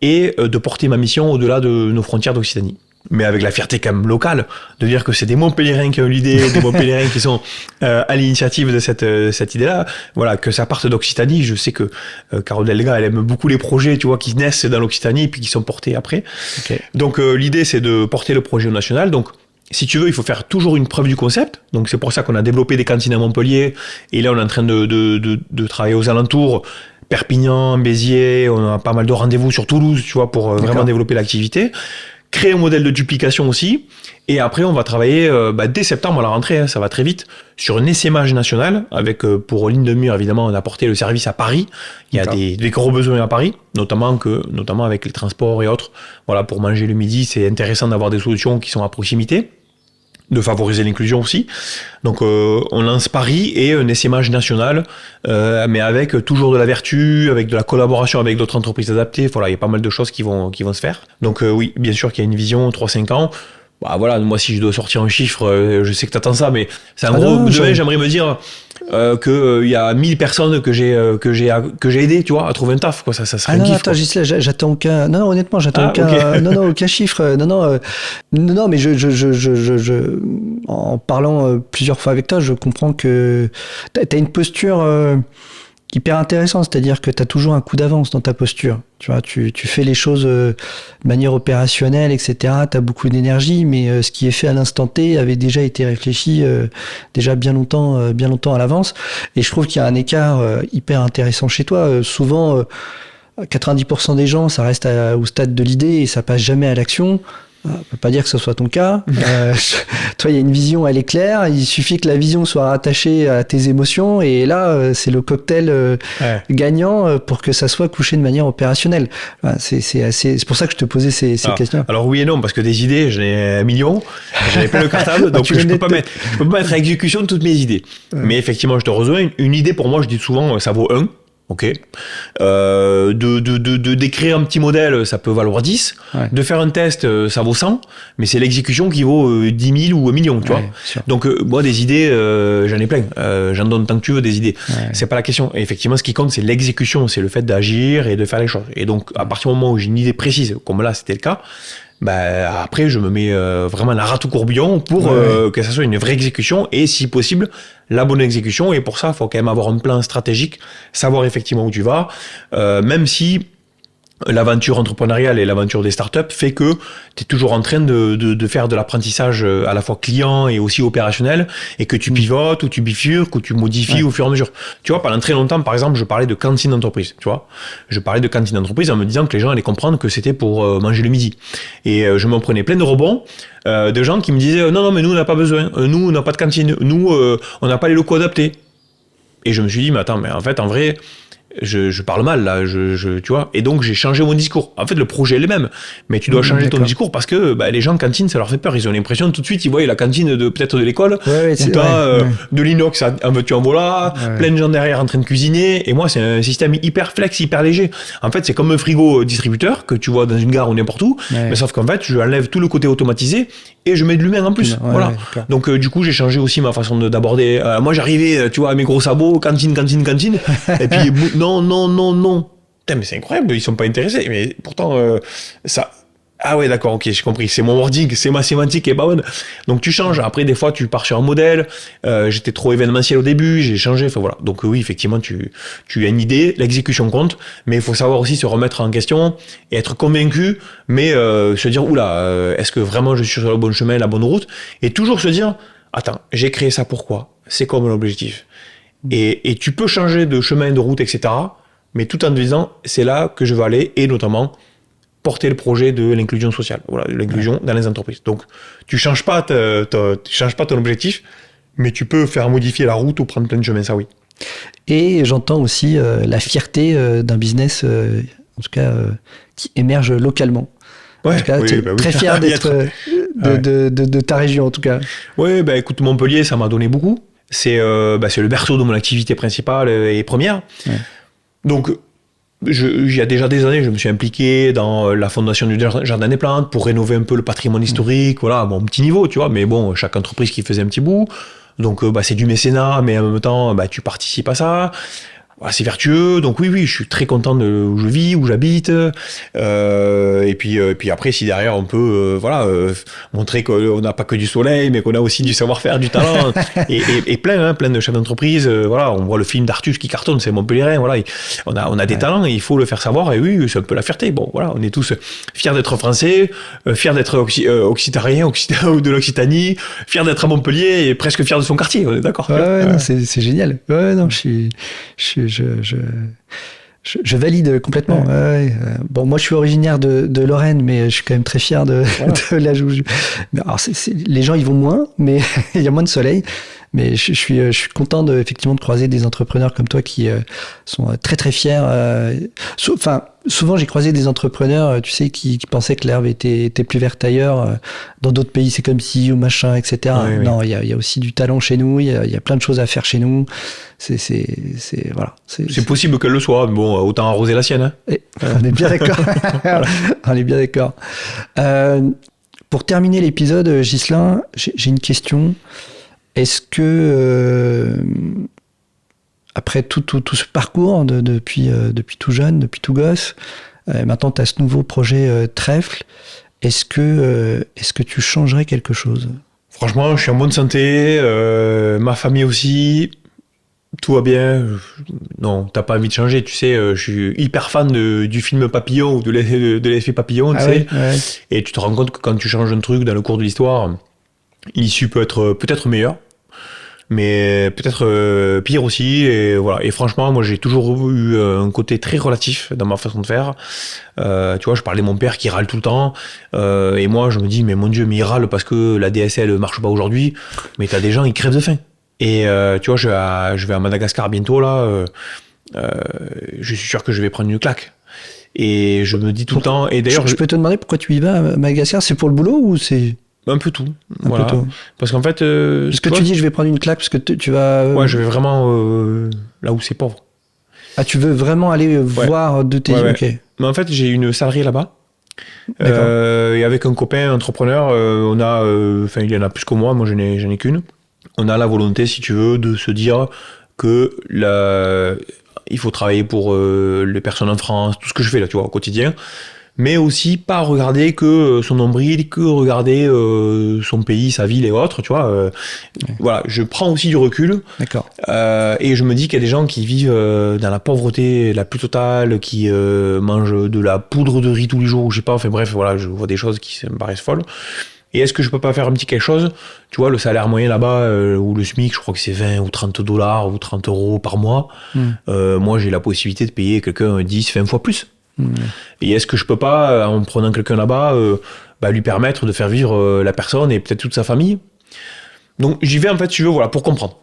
et de porter ma mission au-delà de nos frontières d'Occitanie. Mais avec la fierté quand même locale, de dire que c'est des Montpelliérains qui ont eu l'idée, des Montpelliérains qui sont à l'initiative de cette idée-là, voilà, que ça parte d'Occitanie. Je sais que Carole Delga, elle aime beaucoup les projets, tu vois, qui naissent dans l'Occitanie et puis qui sont portés après. Okay. Donc l'idée, c'est de porter le projet au national. Donc, si tu veux, il faut faire toujours une preuve du concept. Donc c'est pour ça qu'on a développé des cantines à Montpellier. Et là, on est en train de travailler aux alentours. Perpignan, Béziers, on a pas mal de rendez-vous sur Toulouse, tu vois, pour vraiment développer l'activité. Créer un modèle de duplication aussi. Et après, on va travailler dès septembre à la rentrée, ça va très vite, sur un essaimage national, avec pour ligne de mire, évidemment, on a porté le service à Paris. Il y a des gros besoins à Paris, notamment avec les transports et autres. Voilà, pour manger le midi, c'est intéressant d'avoir des solutions qui sont à proximité, de favoriser l'inclusion aussi. Donc on lance Paris et un essaimage national, mais avec toujours de la vertu, avec de la collaboration avec d'autres entreprises adaptées. Voilà, il y a pas mal de choses qui vont se faire. Donc oui, bien sûr qu'il y a une vision 3-5 ans. Bah voilà, moi si je dois sortir un chiffre, je sais que t'attends ça, mais c'est en gros, demain j'aimerais me dire qu'il y a 1000 personnes que j'ai aidé, tu vois, à trouver un taf, quoi. Ça serait un kiff.
Attends, j'attends aucun. Non, honnêtement, j'attends aucun. Okay. Non, aucun chiffre. Non, mais je en parlant plusieurs fois avec toi, je comprends que t'as une posture hyper intéressante, c'est-à-dire que t'as toujours un coup d'avance dans ta posture. Tu vois, tu fais les choses de manière opérationnelle, etc. T'as beaucoup d'énergie, mais ce qui est fait à l'instant T avait déjà été réfléchi déjà bien longtemps à l'avance. Et je trouve qu'il y a un écart hyper intéressant chez toi. Souvent, 90% des gens, ça reste au stade de l'idée et ça passe jamais à l'action. On peut pas dire que ce soit ton cas. Toi, il y a une vision, elle est claire. Il suffit que la vision soit rattachée à tes émotions, et là, c'est le cocktail gagnant pour que ça soit couché de manière opérationnelle. C'est pour ça que je te posais ces questions.
Alors oui et non, parce que des idées, j'en ai 1 million, j'en ai plein le cartable, donc je peux pas mettre à exécution toutes mes idées. Mais effectivement, je te rejoins. Une idée pour moi, je dis souvent, ça vaut 1. Ok. D'écrire un petit modèle, ça peut valoir 10. Ouais. De faire un test, ça vaut 100. Mais c'est l'exécution qui vaut 10 000 ou 1 million, tu vois. Donc, moi, des idées, j'en ai plein. J'en donne tant que tu veux des idées. Ouais. C'est pas la question. Et effectivement, ce qui compte, c'est l'exécution. C'est le fait d'agir et de faire les choses. Et donc, à partir du moment où j'ai une idée précise, comme là, c'était le cas, après, je me mets vraiment la rate au courbillon pour que ça soit une vraie exécution et, si possible, la bonne exécution. Et pour ça, il faut quand même avoir un plan stratégique, savoir effectivement où tu vas, même si l'aventure entrepreneuriale et l'aventure des startups fait que tu es toujours en train de faire de l'apprentissage à la fois client et aussi opérationnel, et que tu pivotes ou tu bifurques ou tu modifies au fur et à mesure. Tu vois, pendant très longtemps, par exemple, je parlais de cantine d'entreprise. Tu vois, je parlais de cantine d'entreprise en me disant que les gens allaient comprendre que c'était pour manger le midi. Et je m'en prenais plein de rebonds de gens qui me disaient non, mais nous, on n'a pas besoin. Nous, on n'a pas de cantine. Nous, on n'a pas les locaux adaptés. Et je me suis dit, mais attends, mais en fait, en vrai... Je parle mal là, tu vois, et donc j'ai changé mon discours. En fait, le projet est le même, mais tu dois changer ton discours parce que les gens cantine, ça leur fait peur. Ils ont l'impression tout de suite, ils voient la cantine peut-être de l'école, où t'as de l'inox, en veux-tu en voilà, plein de gens derrière en train de cuisiner. Et moi, c'est un système hyper flex, hyper léger. En fait, c'est comme un frigo distributeur que tu vois dans une gare ou n'importe où, mais sauf qu'en fait, je enlève tout le côté automatisé et je mets de l'humain en plus. Voilà. Donc du coup, j'ai changé aussi ma façon d'aborder. Moi, j'arrivais, tu vois, à mes gros sabots, cantine, et puis non. Putain, mais c'est incroyable, ils sont pas intéressés. Mais pourtant, ça... Ah ouais, d'accord, ok, j'ai compris. C'est mon wording, c'est ma sémantique qui est pas bonne. Donc tu changes. Après, des fois, tu pars sur un modèle. J'étais trop événementiel au début, j'ai changé. Enfin voilà. Donc oui, effectivement, tu as une idée, l'exécution compte, mais il faut savoir aussi se remettre en question et être convaincu, mais se dire, oula, est-ce que vraiment je suis sur le bon chemin, la bonne route? Et toujours se dire, attends, j'ai créé ça pourquoi? C'est quoi mon objectif? Et tu peux changer de chemin, de route, etc. Mais tout en te disant, c'est là que je veux aller, et notamment porter le projet de l'inclusion sociale, voilà, de l'inclusion dans les entreprises. Donc, tu changes pas ton objectif, mais tu peux faire modifier la route ou prendre plein de chemins, ça oui.
Et j'entends aussi la fierté d'un business, en tout cas, qui émerge localement.
Ouais,
en tout cas, tu es très fier d'être de ta région, en tout cas.
Oui, écoute, Montpellier, ça m'a donné beaucoup. C'est le berceau de mon activité principale et première. Ouais. Donc, il y a déjà des années, je me suis impliqué dans la fondation du Jardin des Plantes pour rénover un peu le patrimoine historique, voilà, bon, petit niveau, tu vois, mais bon, chaque entreprise qui faisait un petit bout. Donc, c'est du mécénat, mais en même temps, tu participes à ça. Voilà, c'est vertueux, donc oui, je suis très content de où je vis, où j'habite. Et puis après, si derrière on peut, montrer qu'on n'a pas que du soleil, mais qu'on a aussi du savoir-faire, du talent, et plein de chefs d'entreprise. Voilà, on voit le film d'Artus qui cartonne, c'est Montpellierin. Voilà, on a des talents, et il faut le faire savoir. Et oui, c'est un peu la fierté. Bon, voilà, on est tous fiers d'être français, fiers d'être occitanien ou de l'Occitanie, fiers d'être à Montpellier et presque fiers de son quartier. On est d'accord.
Non, c'est génial. Ouais, non, je valide complètement. Ouais. Bon, moi, je suis originaire de Lorraine, mais je suis quand même très fier de la Jouge. Alors, les gens, ils vont moins, mais il y a moins de soleil. Mais je suis content effectivement de croiser des entrepreneurs comme toi qui sont très très fiers. Souvent j'ai croisé des entrepreneurs, tu sais, qui pensaient que l'herbe était plus verte ailleurs. Dans d'autres pays, c'est comme si ou machin, etc.
Oui.
Non, il y a aussi du talent chez nous. Il y a plein de choses à faire chez nous. C'est
possible qu'elle le soit. Bon, autant arroser la sienne. Hein.
On est bien d'accord. On est bien d'accord. Pour terminer l'épisode, Ghislain, j'ai une question. Est-ce que, après tout ce parcours depuis tout jeune, depuis tout gosse, maintenant tu as ce nouveau projet Trèfle, est-ce que tu changerais quelque chose?
Franchement, je suis en bonne santé, ma famille aussi, tout va bien. Non, t'as pas envie de changer, tu sais, je suis hyper fan du film Papillon ou de l'effet Papillon, tu sais.
Ouais.
Et tu te rends compte que quand tu changes un truc dans le cours de l'histoire, l'issue peut être peut-être meilleure, mais peut-être pire aussi. Et voilà. Et franchement, moi, j'ai toujours eu un côté très relatif dans ma façon de faire. Tu vois, je parlais de mon père qui râle tout le temps, et moi, je me dis, mais mon Dieu, mais il râle parce que la DSL marche pas aujourd'hui. Mais t'as des gens, ils crèvent de faim. Et tu vois, je vais à Madagascar bientôt là. Je suis sûr que je vais prendre une claque. Et je me dis tout le temps. Et d'ailleurs,
je peux te demander pourquoi tu y vas à Madagascar? C'est pour le boulot ou c'est
un peu tout,
voilà. Peu tout.
Parce qu'en fait,
parce que tu dis je vais prendre une claque parce que tu vas.
Ouais, je vais vraiment là où c'est pauvre.
Ah, tu veux vraiment aller voir de tes. Ok.
Mais en fait, j'ai une salariée là-bas. Et avec un copain entrepreneur, on a, il y en a plus que moi j'en ai qu'une. On a la volonté, si tu veux, de se dire que il faut travailler pour les personnes en France, tout ce que je fais là, tu vois, au quotidien. mais aussi pas regarder que son nombril, que regarder son pays, sa ville et autres, tu vois. Voilà, je prends aussi du recul.
D'accord.
Et je me dis qu'il y a des gens qui vivent dans la pauvreté la plus totale, qui mangent de la poudre de riz tous les jours, ou je sais pas, enfin bref, voilà, je vois des choses qui me paraissent folles. Et est-ce que je peux pas faire un petit quelque chose? Tu vois, le salaire moyen là-bas, ou le SMIC, je crois que c'est 20 ou 30 $ ou 30 € par mois. Moi, j'ai la possibilité de payer quelqu'un 10, 20 fois plus. Et est-ce que je peux pas, en prenant quelqu'un là-bas, lui permettre de faire vivre la personne et peut-être toute sa famille? Donc j'y vais en fait, si tu veux, voilà, pour comprendre,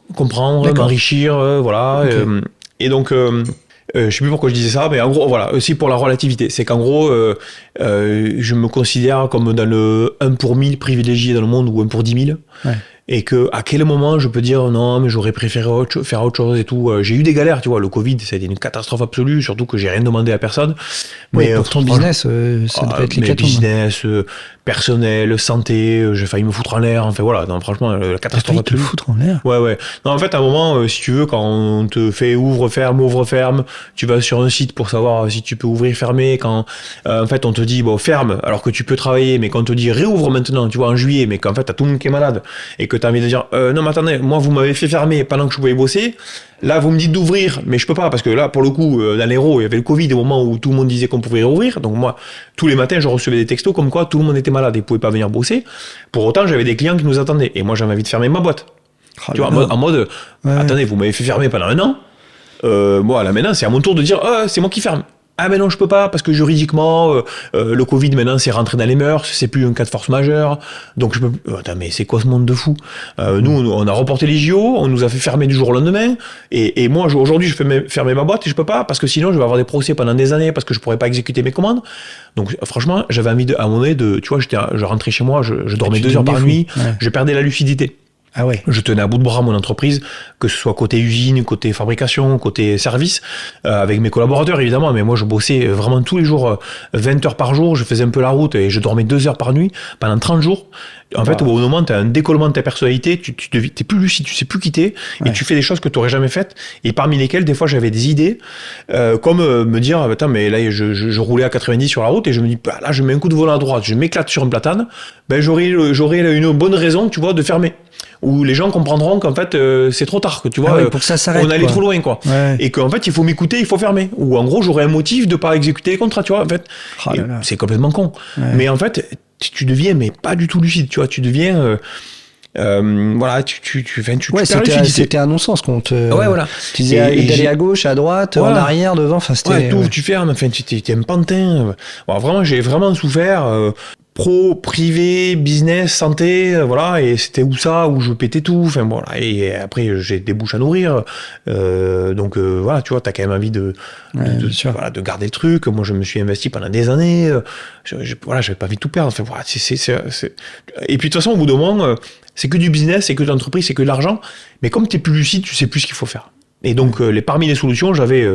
m'enrichir, voilà. Okay. Et donc, je sais plus pourquoi je disais ça, mais en gros, voilà, aussi pour la relativité, c'est qu'en gros, je me considère comme dans le 1 pour 1000 privilégié dans le monde ou 1 pour 10 000. Ouais. Et que à quel moment je peux dire non, mais j'aurais préféré faire autre chose et tout. J'ai eu des galères, tu vois. Le Covid, ça a été une catastrophe absolue, surtout que j'ai rien demandé à personne.
Oui, mais pour ton business, ça devait être l'hécatombe.
Business, personnel, santé, j'ai failli me foutre en l'air. Enfin voilà, non, franchement, la catastrophe absolue.
Te foutre en l'air.
Ouais. Non, en fait, à un moment, si tu veux, quand on te fait ouvre, ferme, tu vas sur un site pour savoir si tu peux ouvrir, fermer. Quand en fait, on te dit bon, ferme, alors que tu peux travailler, mais quand on te dit réouvre maintenant, tu vois, en juillet, mais qu'en fait, t'as tout le monde qui est malade et que t'as envie de dire non, mais attendez, moi, vous m'avez fait fermer pendant que je pouvais bosser. Là, vous me dites d'ouvrir, mais je peux pas, parce que là, pour le coup, dans l'Hérault, il y avait le Covid, au moment où tout le monde disait qu'on pouvait rouvrir. Donc moi, tous les matins, je recevais des textos comme quoi tout le monde était malade et pouvait pas venir bosser. Pour autant, j'avais des clients qui nous attendaient. Et moi, j'avais envie de fermer ma boîte. Tu vois, en mode attendez, vous m'avez fait fermer pendant 1 an. Moi, là, maintenant, c'est à mon tour de dire, c'est moi qui ferme. Ah mais non, je peux pas, parce que juridiquement, le Covid maintenant c'est rentré dans les mœurs, c'est plus un cas de force majeure, donc je peux... Attends, mais c'est quoi ce monde de fou? Nous, on a reporté les JO, on nous a fait fermer du jour au lendemain, et moi, aujourd'hui, je fais fermer ma boîte et je peux pas, parce que sinon, je vais avoir des procès pendant des années, parce que je pourrais pas exécuter mes commandes. Donc franchement, j'avais envie à un moment donné tu vois, je rentrais chez moi, je dormais 2 heures par nuit, je perdais la lucidité.
Ah ouais.
Je tenais à bout de bras mon entreprise, que ce soit côté usine, côté fabrication, côté service, avec mes collaborateurs évidemment, mais moi je bossais vraiment tous les jours, 20 heures par jour, je faisais un peu la route et je dormais 2 heures par nuit pendant 30 jours. En fait, au bout d'un moment, tu as un décollement de ta personnalité, t'es plus lucide, tu sais plus quitter, et tu fais des choses que tu n'aurais jamais faites, et parmi lesquelles, des fois, j'avais des idées, comme me dire, attends, mais là, je roulais à 90 sur la route, et je me dis, là, je mets un coup de volant à droite, je m'éclate sur un platane, j'aurais une bonne raison, tu vois, de fermer. Où les gens comprendront qu'en fait, c'est trop tard, que tu vois,
pour que ça s'arrête,
on allait trop loin, quoi.
Ouais.
Et qu'en fait, il faut m'écouter, il faut fermer. Ou en gros, j'aurais un motif de pas exécuter les contrats, tu vois, en fait. C'est complètement con. Ouais. Mais en fait, tu deviens, mais pas du tout lucide, tu vois, tu deviens... voilà, tu
c'était un non-sens quand
voilà.
Tu disais d'aller à gauche, à droite, en arrière, devant, enfin c'était...
tout, tu fermes, enfin, t'es un pantin. Bon, vraiment, j'ai vraiment souffert... pro, privé, business, santé, voilà, et c'était où je pétais tout, enfin voilà, et après j'ai des bouches à nourrir, donc voilà, tu vois, t'as quand même envie de garder le truc. Moi je me suis investi pendant des années, j'avais pas envie de tout perdre, enfin voilà, et puis de toute façon au bout d'un moment, c'est que du business, c'est que de l'entreprise, c'est que de l'argent, mais comme t'es plus lucide, tu sais plus ce qu'il faut faire. Et donc, parmi les solutions, j'avais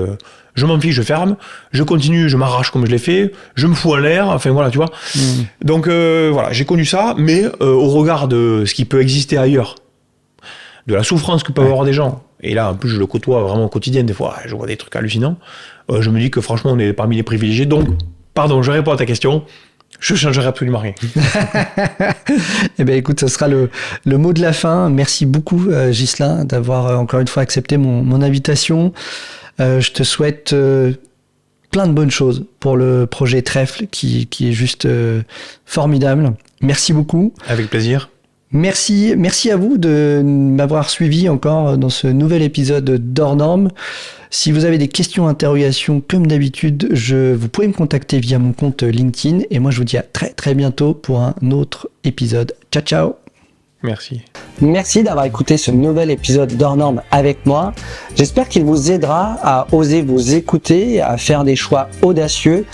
je m'en fiche, je ferme, je continue, je m'arrache comme je l'ai fait, je me fous en l'air, enfin voilà, tu vois. Donc, voilà, j'ai connu ça, mais au regard de ce qui peut exister ailleurs, de la souffrance que peuvent avoir des gens, et là, en plus, je le côtoie vraiment au quotidien, des fois, je vois des trucs hallucinants, je me dis que franchement, on est parmi les privilégiés. Donc, pardon, je réponds à ta question. Je changerai absolument rien.
Eh bien, écoute, ce sera le mot de la fin. Merci beaucoup, Ghislain, d'avoir encore une fois accepté mon invitation. Je te souhaite plein de bonnes choses pour le projet Trèfle, qui est juste formidable. Merci beaucoup.
Avec plaisir.
Merci à vous de m'avoir suivi encore dans ce nouvel épisode d'Hors Normes. Si vous avez des questions, interrogations, comme d'habitude, vous pouvez me contacter via mon compte LinkedIn. Et moi, je vous dis à très très bientôt pour un autre épisode. Ciao, ciao.
Merci.
Merci d'avoir écouté ce nouvel épisode d'Hors Normes avec moi. J'espère qu'il vous aidera à oser vous écouter, à faire des choix audacieux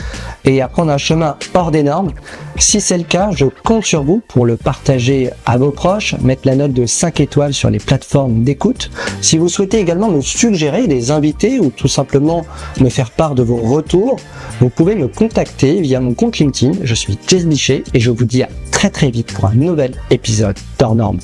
et à prendre un chemin hors des normes. Si c'est le cas, je compte sur vous pour le partager à vos proches, mettre la note de 5 étoiles sur les plateformes d'écoute. Si vous souhaitez également me suggérer des invités ou tout simplement me faire part de vos retours, vous pouvez me contacter via mon compte LinkedIn. Je suis Jess Bichet et je vous dis à très très vite pour un nouvel épisode d'Hors Normes.